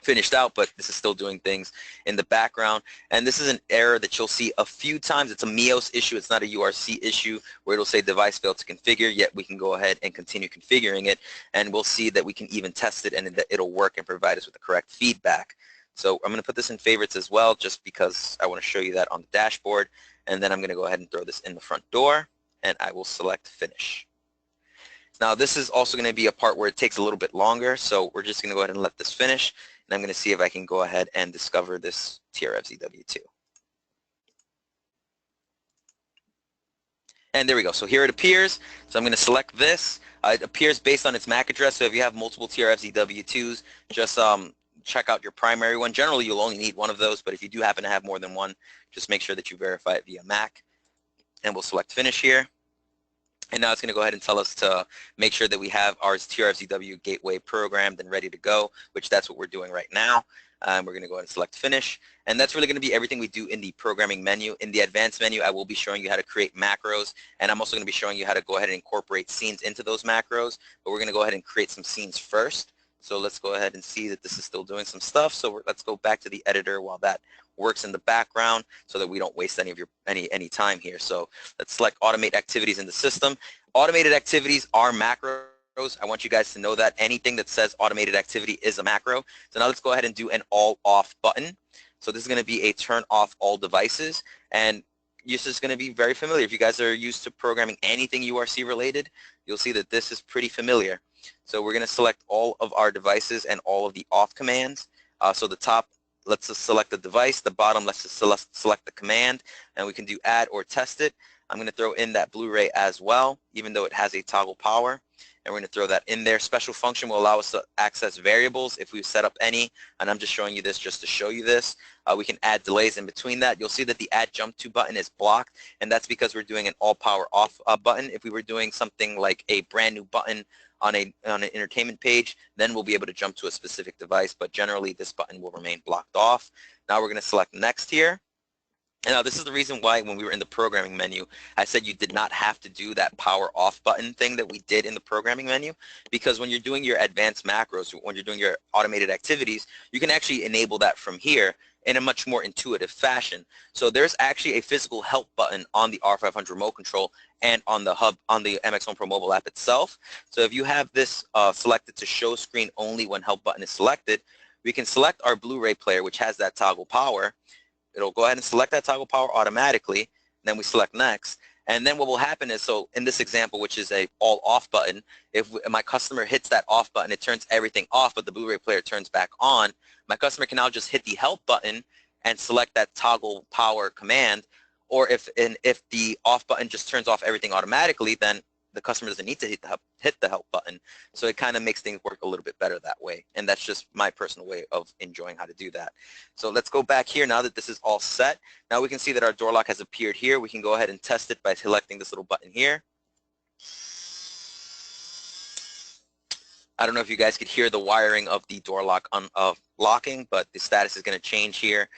finished out, but this is still doing things in the background. And this is an error that you'll see a few times. It's a Mios issue. It's not a URC issue where it'll say device failed to configure, yet we can go ahead and continue configuring it, and we'll see that we can even test it and that it'll work and provide us with the correct feedback. So I'm going to put this in favorites as well, just because I want to show you that on the dashboard. And then I'm going to go ahead and throw this in the front door, and I will select finish. Now this is also going to be a part where it takes a little bit longer, so we're just going to go ahead and let this finish, and I'm going to see if I can go ahead and discover this TRFZW2. And there we go. So here it appears. So I'm going to select this. It appears based on its MAC address. So if you have multiple TRFZW2s, just check out your primary one. Generally, you'll only need one of those, but if you do happen to have more than one, just make sure that you verify it via MAC. And we'll select Finish here. And now it's going to go ahead and tell us to make sure that we have our TRFZW gateway programmed and ready to go, which that's what we're doing right now. We're going to go ahead and select Finish. And that's really going to be everything we do in the programming menu. In the advanced menu, I will be showing you how to create macros, and I'm also going to be showing you how to go ahead and incorporate scenes into those macros, but we're going to go ahead and create some scenes first. So let's go ahead and see that this is still doing some stuff. So let's go back to the editor while that works in the background so that we don't waste any time here. So let's select Automate Activities in the system. Automated activities are macros. I want you guys to know that anything that says automated activity is a macro. So now let's go ahead and do an all off button. So this is going to be a turn off all devices, and this is going to be very familiar. If you guys are used to programming anything URC related, you'll see that this is pretty familiar. So we're going to select all of our devices and all of the off commands. So the top lets us select the device, the bottom lets us select the command, and we can do add or test it. I'm going to throw in that Blu-ray as well, even though it has a toggle power. And we're going to throw that in there. Special function will allow us to access variables if we set up any, and I'm just showing you this just to show you this. We can add delays in between that. You'll see that the add jump to button is blocked, and that's because we're doing an all power off button. If we were doing something like a brand new button on an entertainment page, then we'll be able to jump to a specific device, but generally this button will remain blocked off. Now we're going to select next here. And now this is the reason why when we were in the programming menu, I said you did not have to do that power off button thing that we did in the programming menu, because when you're doing your advanced macros, when you're doing your automated activities, you can actually enable that from here in a much more intuitive fashion. So there's actually a physical help button on the R500 remote control and on the hub on the MX HomePro mobile app itself. So if you have this selected to show screen only when help button is selected, we can select our Blu-ray player, which has that toggle power. It'll go ahead and select that toggle power automatically. Then we select next. And then what will happen is, so in this example, which is a all off button, if my customer hits that off button, it turns everything off, but the Blu-ray player turns back on. My customer can now just hit the help button and select that toggle power command. Or if the off button just turns off everything automatically, then the customer doesn't need to hit the help button. So it kind of makes things work a little bit better that way. And that's just my personal way of enjoying how to do that. So let's go back here now that this is all set. Now we can see that our door lock has appeared here. We can go ahead and test it by selecting this little button here. I don't know if you guys could hear the wiring of the door lock locking, but the status is going to change here.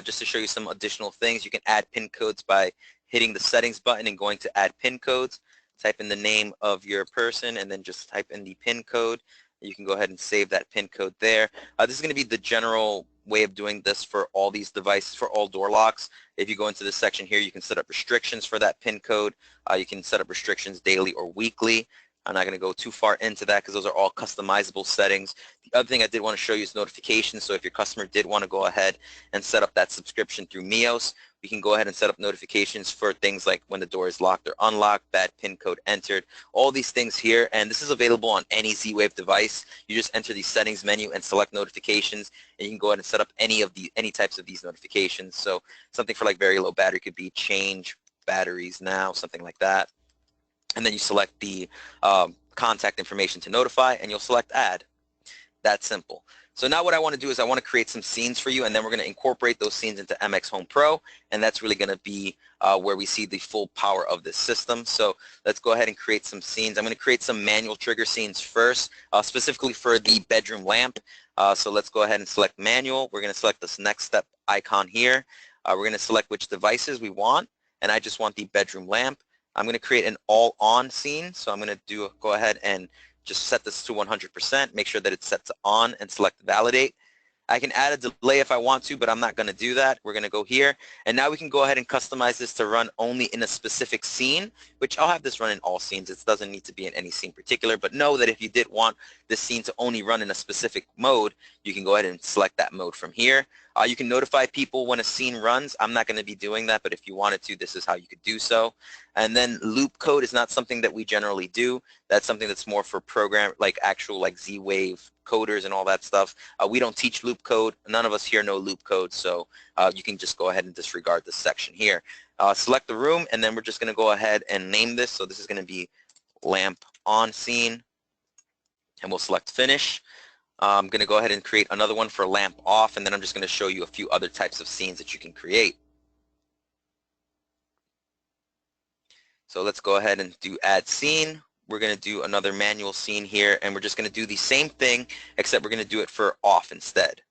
Just to show you some additional things, you can add pin codes by hitting the settings button and going to add pin codes. Type in the name of your person and then just type in the pin code. You can go ahead and save that pin code there. This is going to be the general way of doing this for all these devices, for all door locks. If you go into this section here, you can set up restrictions for that pin code. You can set up restrictions daily or weekly. I'm not going to go too far into that because those are all customizable settings. The other thing I did want to show you is notifications. So if your customer did want to go ahead and set up that subscription through MEOS, we can go ahead and set up notifications for things like when the door is locked or unlocked, bad pin code entered, all these things here. And this is available on any Z-Wave device. You just enter the settings menu and select notifications, and you can go ahead and set up any types of these notifications. So something for like very low battery could be change batteries now, something like that. And then you select the contact information to notify, and you'll select add. That simple. So now what I want to do is I want to create some scenes for you, and then we're going to incorporate those scenes into MX HomePro, and that's really going to be where we see the full power of this system. So let's go ahead and create some scenes. I'm going to create some manual trigger scenes first, specifically for the bedroom lamp. So let's go ahead and select manual. We're going to select this next step icon here. We're going to select which devices we want, and I just want the bedroom lamp. I'm going to create an all-on scene, so I'm going to go ahead and just set this to 100%, make sure that it's set to on, and select validate. I can add a delay if I want to, but I'm not going to do that. We're going to go here, and now we can go ahead and customize this to run only in a specific scene, which I'll have this run in all scenes. It doesn't need to be in any scene particular, but know that if you did want this scene to only run in a specific mode, you can go ahead and select that mode from here. You can notify people when a scene runs. I'm not going to be doing that, but if you wanted to, this is how you could do so. And then loop code is not something that we generally do. That's something that's more for program, like actual like Z-Wave coders and all that stuff. We don't teach loop code. None of us here know loop code, so you can just go ahead and disregard this section here. Select the room, and then we're just going to go ahead and name this. So this is going to be lamp on scene, and we'll select finish. I'm going to go ahead and create another one for lamp off, and then I'm just going to show you a few other types of scenes that you can create. So let's go ahead and do add scene. We're going to do another manual scene here, and we're just going to do the same thing, except we're going to do it for off instead.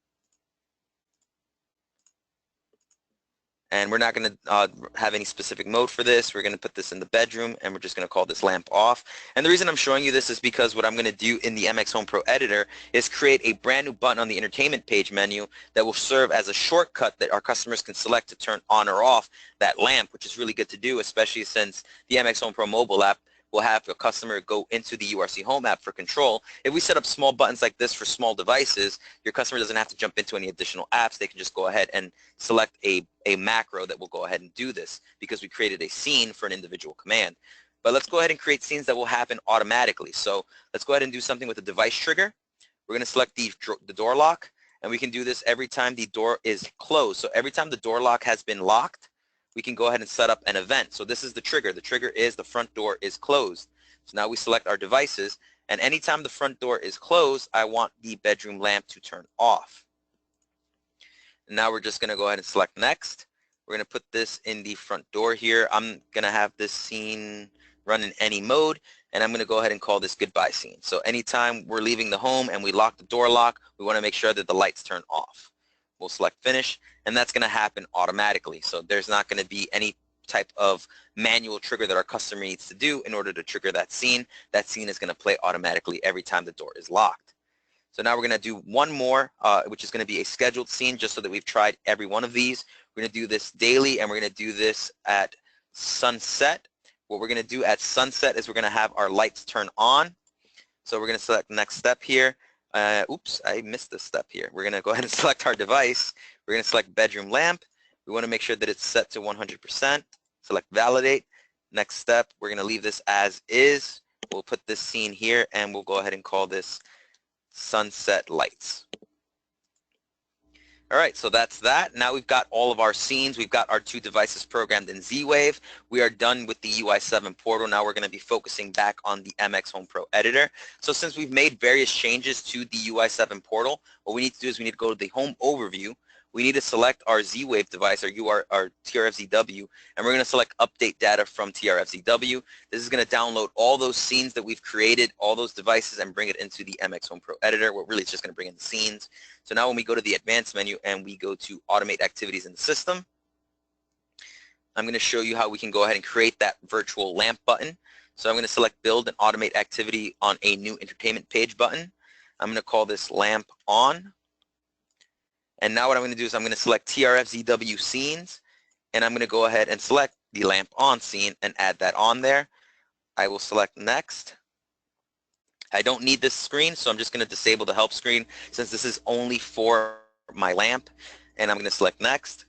And we're not going to have any specific mode for this. We're going to put this in the bedroom, and we're just going to call this lamp off. And the reason I'm showing you this is because what I'm going to do in the MX HomePro editor is create a brand new button on the entertainment page menu that will serve as a shortcut that our customers can select to turn on or off that lamp, which is really good to do, especially since the MX HomePro mobile app will have a customer go into the URC Home app for control. If we set up small buttons like this for small devices, your customer doesn't have to jump into any additional apps. They can just go ahead and select a macro that will go ahead and do this because we created a scene for an individual command. But let's go ahead and create scenes that will happen automatically. So let's go ahead and do something with a device trigger. We're going to select the door lock, and we can do this every time the door is closed. So every time the door lock has been locked, we can go ahead and set up an event. So this is the trigger. The trigger is the front door is closed. So now we select our devices, and anytime the front door is closed, I want the bedroom lamp to turn off. And now we're just going to go ahead and select next. We're going to put this in the front door here. I'm going to have this scene run in any mode, and I'm going to go ahead and call this goodbye scene. So anytime we're leaving the home and we lock the door lock, we want to make sure that the lights turn off. We'll select finish, and that's going to happen automatically. So there's not going to be any type of manual trigger that our customer needs to do in order to trigger that scene. That scene is going to play automatically every time the door is locked. So now we're going to do one more, which is going to be a scheduled scene, just so that we've tried every one of these. We're going to do this daily, and we're going to do this at sunset. What we're going to do at sunset is we're going to have our lights turn on. So we're going to select next step here. Oops, I missed this step here. We're going to go ahead and select our device. We're going to select bedroom lamp. We want to make sure that it's set to 100%. Select validate. Next step, we're going to leave this as is. We'll put this scene here, and we'll go ahead and call this sunset lights. All right, so that's that. Now we've got all of our scenes. We've got our two devices programmed in Z-Wave. We are done with the UI7 portal. Now we're going to be focusing back on the MX HomePro editor. So since we've made various changes to the UI7 portal, what we need to do is we need to go to the home overview. We need to select our Z-Wave device, our TRFZW, and we're going to select update data from TRFZW. This is going to download all those scenes that we've created, all those devices, and bring it into the MX HomePro editor. Well, really, it's just going to bring in the scenes. So now when we go to the advanced menu and we go to automate activities in the system, I'm going to show you how we can go ahead and create that virtual lamp button. So I'm going to select build and automate activity on a new entertainment page button. I'm going to call this lamp on. And now what I'm going to do is I'm going to select TRFZW scenes, and I'm going to go ahead and select the lamp on scene and add that on there. I will select next. I don't need this screen, so I'm just going to disable the help screen since this is only for my lamp, and I'm going to select next.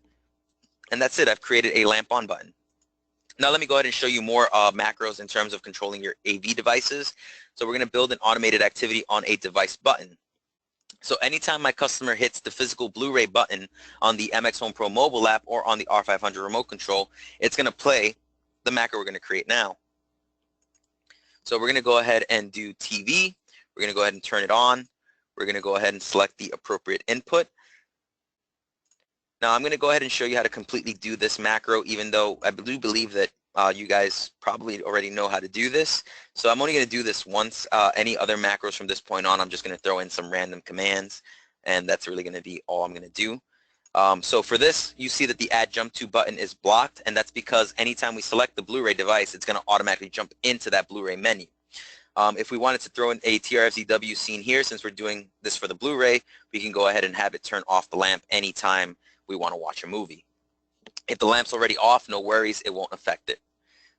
And that's it. I've created a lamp on button. Now let me go ahead and show you more macros in terms of controlling your AV devices. So we're going to build an automated activity on a device button. So anytime my customer hits the physical Blu-ray button on the MX HomePro mobile app or on the R500 remote control, it's going to play the macro we're going to create now. So we're going to go ahead and do TV. We're going to go ahead and turn it on. We're going to go ahead and select the appropriate input. Now I'm going to go ahead and show you how to completely do this macro, even though I do believe that you guys probably already know how to do this. So I'm only going to do this once. Any other macros from this point on, I'm just going to throw in some random commands, and that's really going to be all I'm going to do. So for this, you see that the Add Jump To button is blocked, and that's because anytime we select the Blu-ray device, it's going to automatically jump into that Blu-ray menu. If we wanted to throw in a TRFZW scene here, since we're doing this for the Blu-ray, we can go ahead and have it turn off the lamp anytime we want to watch a movie. If the lamp's already off, no worries, it won't affect it.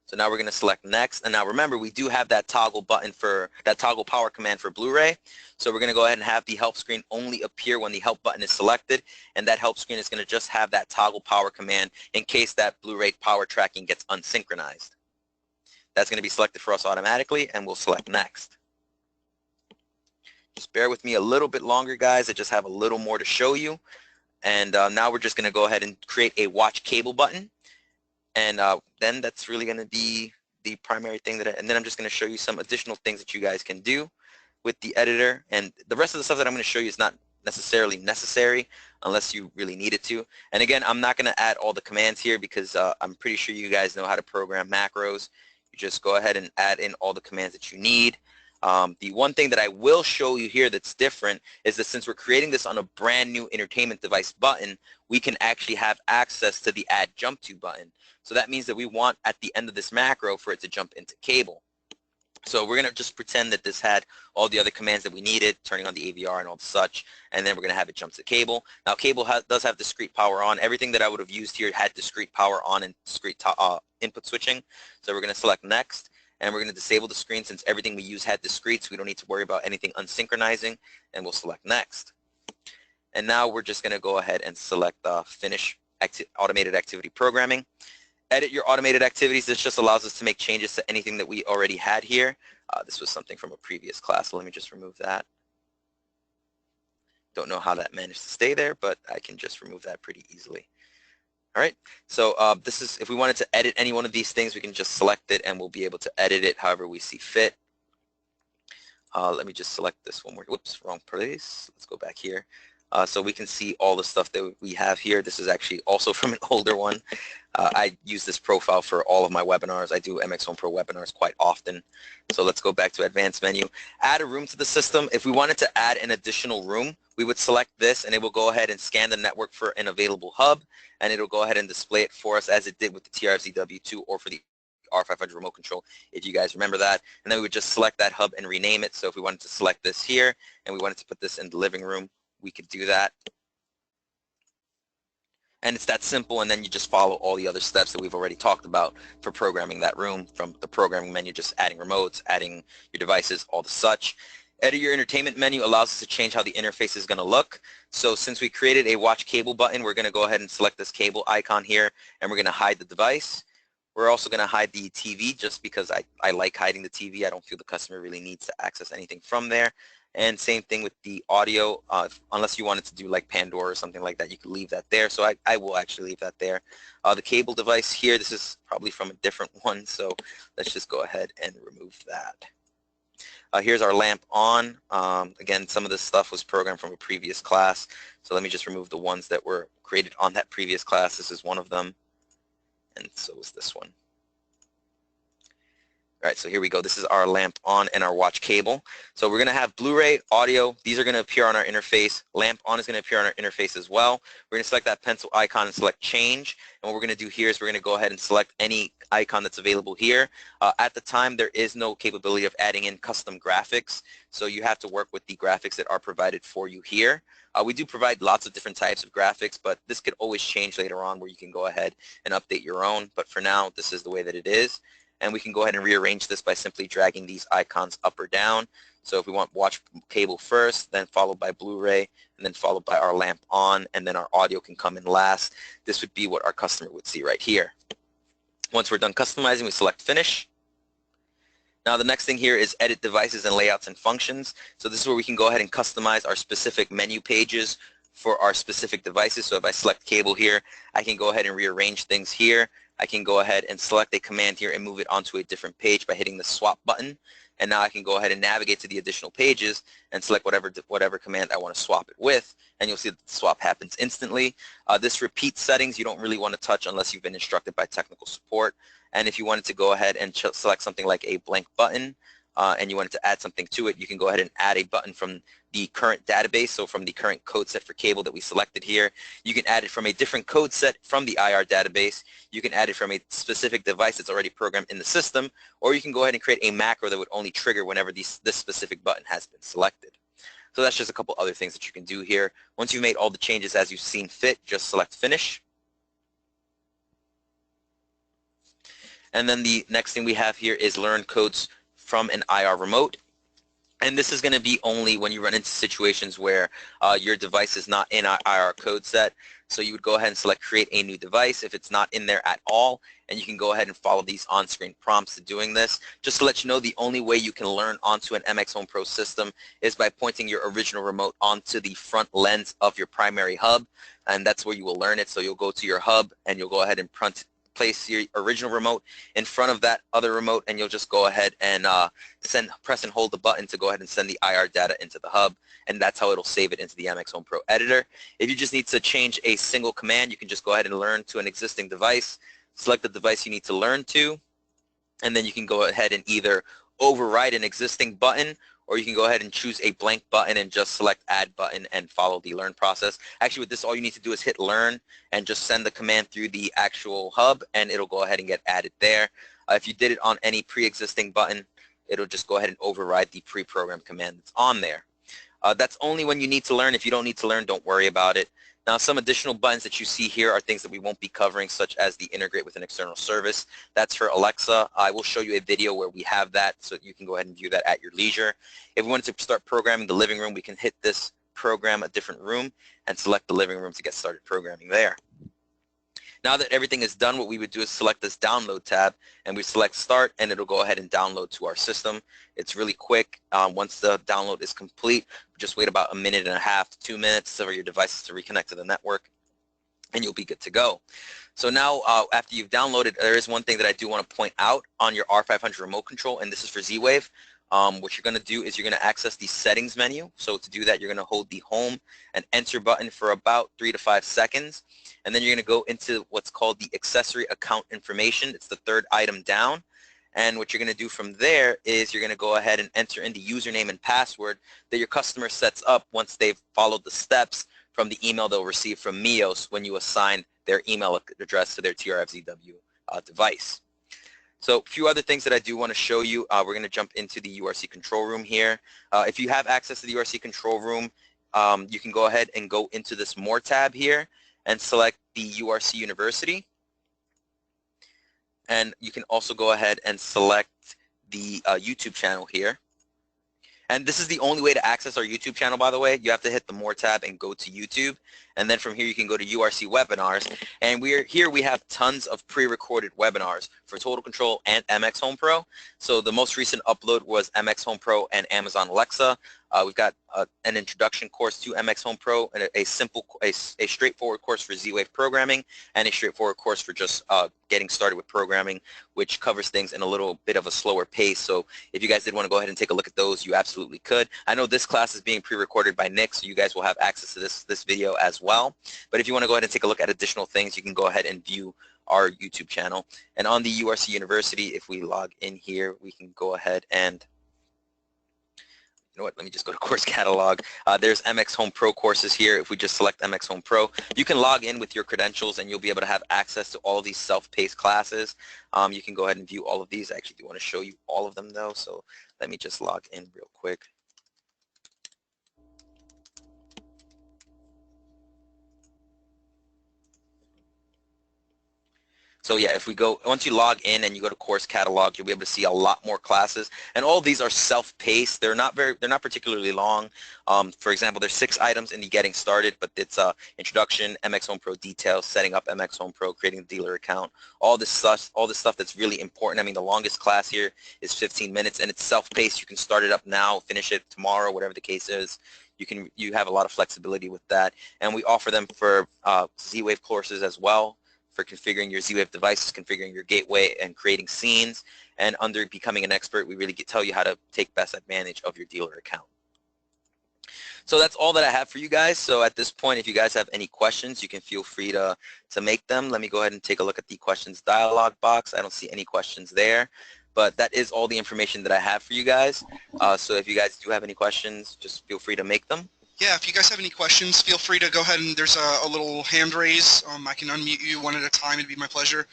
So now we're going to select next. And now remember, we do have that toggle button for that toggle power command for Blu-ray. So we're going to go ahead and have the help screen only appear when the help button is selected. And that help screen is going to just have that toggle power command in case that Blu-ray power tracking gets unsynchronized. That's going to be selected for us automatically, and we'll select next. Just bear with me a little bit longer, guys. I just have a little more to show you. And now we're just going to go ahead and create a watch cable button. And then that's really going to be the primary thing and then I'm just going to show you some additional things that you guys can do with the editor. And the rest of the stuff that I'm going to show you is not necessarily necessary unless you really need it to. And again, I'm not going to add all the commands here because I'm pretty sure you guys know how to program macros. You just go ahead and add in all the commands that you need. The one thing that I will show you here that's different is that since we're creating this on a brand new entertainment device button, we can actually have access to the add jump to button. So that means that we want at the end of this macro for it to jump into cable. So we're going to just pretend that this had all the other commands that we needed, turning on the AVR and all such, and then we're going to have it jump to cable. Now cable does have discrete power on. Everything that I would have used here had discrete power on and discrete input switching. So we're going to select next. And we're going to disable the screen since everything we use had discrete, so we don't need to worry about anything unsynchronizing, and we'll select next. And now we're just going to go ahead and select Finish Automated Activity Programming. Edit your automated activities. This just allows us to make changes to anything that we already had here. This was something from a previous class, so let me just remove that. Don't know how that managed to stay there, but I can just remove that pretty easily. All right, so this is, if we wanted to edit any one of these things, we can just select it and we'll be able to edit it however we see fit. Let me just select this one more. Whoops, wrong place. Let's go back here. So we can see all the stuff that we have here. This is actually also from an older one. I use this profile for all of my webinars. I do MX HomePro webinars quite often. So let's go back to advanced menu. Add a room to the system. If we wanted to add an additional room, we would select this and it will go ahead and scan the network for an available hub, and it'll go ahead and display it for us as it did with the TRFZW2 or for the R500 remote control, if you guys remember that. And then we would just select that hub and rename it. So if we wanted to select this here and we wanted to put this in the living room, we could do that. And it's that simple, and then you just follow all the other steps that we've already talked about for programming that room, from the programming menu, just adding remotes, adding your devices, all the such. Edit your entertainment menu allows us to change how the interface is going to look. So since we created a watch cable button, we're going to go ahead and select this cable icon here, and we're going to hide the device. We're also going to hide the TV just because I like hiding the TV. I don't feel the customer really needs to access anything from there. And same thing with the audio, unless you wanted to do like Pandora or something like that, you could leave that there. So I will actually leave that there. The cable device here, this is probably from a different one, so let's just go ahead and remove that. Here's our lamp on. Again, some of this stuff was programmed from a previous class, so let me just remove the ones that were created on that previous class. This is one of them, and so is this one. All right, so here we go. This is our lamp on and our watch cable. So we're going to have Blu-ray, audio. These are going to appear on our interface. Lamp on is going to appear on our interface as well. We're going to select that pencil icon and select change. And what we're going to do here is we're going to go ahead and select any icon that's available here. At the time, there is no capability of adding in custom graphics. So you have to work with the graphics that are provided for you here. We do provide lots of different types of graphics, but this could always change later on where you can go ahead and update your own. But for now, this is the way that it is. And we can go ahead and rearrange this by simply dragging these icons up or down. So if we want watch cable first, then followed by Blu-ray, and then followed by our lamp on, and then our audio can come in last, this would be what our customer would see right here. Once we're done customizing, we select Finish. Now the next thing here is Edit Devices and Layouts and Functions. So this is where we can go ahead and customize our specific menu pages for our specific devices. So if I select cable here, I can go ahead and rearrange things here. I can go ahead and select a command here and move it onto a different page by hitting the swap button. And now I can go ahead and navigate to the additional pages and select whatever command I want to swap it with. And you'll see that the swap happens instantly. This repeat settings you don't really want to touch unless you've been instructed by technical support. And if you wanted to go ahead and select something like a blank button and you wanted to add something to it, you can go ahead and add a button from the current database, so from the current code set for cable that we selected here. You can add it from a different code set from the IR database. You can add it from a specific device that's already programmed in the system, or you can go ahead and create a macro that would only trigger whenever this specific button has been selected. So that's just a couple other things that you can do here. Once you've made all the changes as you've seen fit, just select Finish. And then the next thing we have here is learn codes from an IR remote. And this is going to be only when you run into situations where your device is not in our IR code set. So you would go ahead and select create a new device if it's not in there at all. And you can go ahead and follow these on-screen prompts to doing this. Just to let you know, the only way you can learn onto an MX HomePro system is by pointing your original remote onto the front lens of your primary hub. And that's where you will learn it. So you'll go to your hub and you'll go ahead and place your original remote in front of that other remote, and you'll just go ahead and press and hold the button to go ahead and send the IR data into the hub, and that's how it'll save it into the MX HomePro editor. If you just need to change a single command, you can just go ahead and learn to an existing device, select the device you need to learn to, and then you can go ahead and either override an existing button, or you can go ahead and choose a blank button and just select add button and follow the learn process. Actually, with this, all you need to do is hit learn and just send the command through the actual hub, and it'll go ahead and get added there. If you did it on any pre-existing button, it'll just go ahead and override the pre-programmed command that's on there. That's only when you need to learn. If you don't need to learn, don't worry about it. Now, some additional buttons that you see here are things that we won't be covering, such as the integrate with an external service. That's for Alexa. I will show you a video where we have that, so you can go ahead and view that at your leisure. If we wanted to start programming the living room, we can hit this program a different room and select the living room to get started programming there. Now that everything is done, what we would do is select this download tab, and we select start, and it'll go ahead and download to our system. It's really quick. Once the download is complete, just wait about 1.5 minutes to 2 minutes for your devices to reconnect to the network, and you'll be good to go. So now, after you've downloaded, there is one thing that I do want to point out on your R500 remote control, and this is for Z-Wave. What you're going to do is you're going to access the settings menu. So to do that, you're going to hold the home and enter button for about 3 to 5 seconds. And then you're going to go into what's called the accessory account information. It's the third item down. And what you're going to do from there is you're going to go ahead and enter in the username and password that your customer sets up once they've followed the steps from the email they'll receive from Mios when you assign their email address to their TRFZW device. So a few other things that I do want to show you. We're going to jump into the URC control room here. If you have access to the URC control room, you can go ahead and go into this More tab here and select the URC University. And you can also go ahead and select the YouTube channel here. And this is the only way to access our YouTube channel, by the way. You have to hit the More tab and go to YouTube. And then from here, you can go to URC webinars. And we have tons of pre-recorded webinars for Total Control and MX HomePro. So the most recent upload was MX HomePro and Amazon Alexa. We've got an introduction course to MX HomePro, and a straightforward course for Z-Wave programming, and a straightforward course for just getting started with programming, which covers things in a little bit of a slower pace. So if you guys did want to go ahead and take a look at those, you absolutely could. I know this class is being pre-recorded by Nick, so you guys will have access to this video as well. But if you want to go ahead and take a look at additional things, you can go ahead and view our YouTube channel. And on the URC University, if we log in here, we can go ahead and, you know what, let me just go to course catalog. There's MX HomePro courses here. If we just select MX HomePro, you can log in with your credentials and you'll be able to have access to all of these self-paced classes. You can go ahead and view all of these. I actually do want to show you all of them though, so let me just log in real quick. So yeah, if we go, once you log in and you go to course catalog, you'll be able to see a lot more classes. And all of these are self-paced. They're not particularly long. For example, there's 6 items in the getting started, but it's introduction, MX HomePro details, setting up MX HomePro, creating a dealer account, all this stuff that's really important. I mean, the longest class here is 15 minutes, and it's self-paced. You can start it up now, finish it tomorrow, whatever the case is. You have a lot of flexibility with that. And we offer them for Z-Wave courses as well, for configuring your Z-Wave devices, configuring your gateway, and creating scenes. And under becoming an expert, we really tell you how to take best advantage of your dealer account. So that's all that I have for you guys. So at this point, if you guys have any questions, you can feel free to make them. Let me go ahead and take a look at the questions dialog box. I don't see any questions there, but that is all the information that I have for you guys. So if you guys do have any questions, just feel free to make them. Yeah, if you guys have any questions, feel free to go ahead and there's a little hand raise. I can unmute you one at a time. It'd be my pleasure.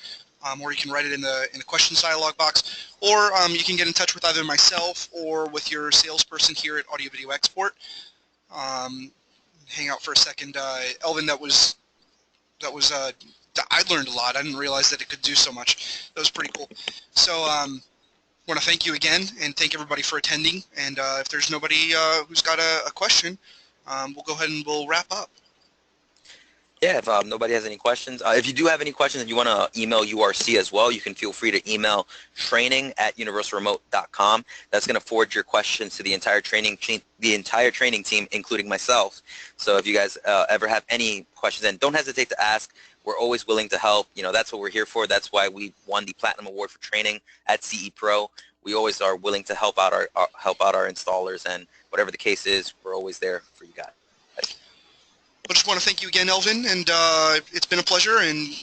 Or you can write it in the questions dialog box. Or you can get in touch with either myself or with your salesperson here at Audio Video Export. Hang out for a second. Elvin, that was I learned a lot. I didn't realize that it could do so much. That was pretty cool. So want to thank you again and thank everybody for attending. And if there's nobody who's got a question, we'll go ahead and we'll wrap up. Yeah, if nobody has any questions, if you do have any questions and you want to email URC as well, you can feel free to email training@universalremote.com. That's going to forward your questions to the entire training team, including myself. So if you guys ever have any questions, then don't hesitate to ask. We're always willing to help. You know, that's what we're here for. That's why we won the Platinum Award for training at CE Pro. We always are willing to help out our installers, and whatever the case is, we're always there for you guys. I just want to thank you again, Elvin, and it's been a pleasure. And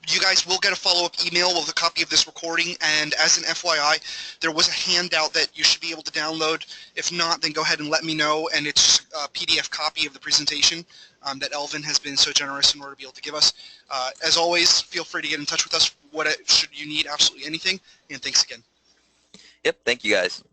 you guys will get a follow-up email with a copy of this recording. And as an FYI, there was a handout that you should be able to download. If not, then go ahead and let me know. And it's a PDF copy of the presentation that Elvin has been so generous in order to be able to give us. As always, feel free to get in touch with us should you need absolutely anything. And thanks again. Yep, thank you guys.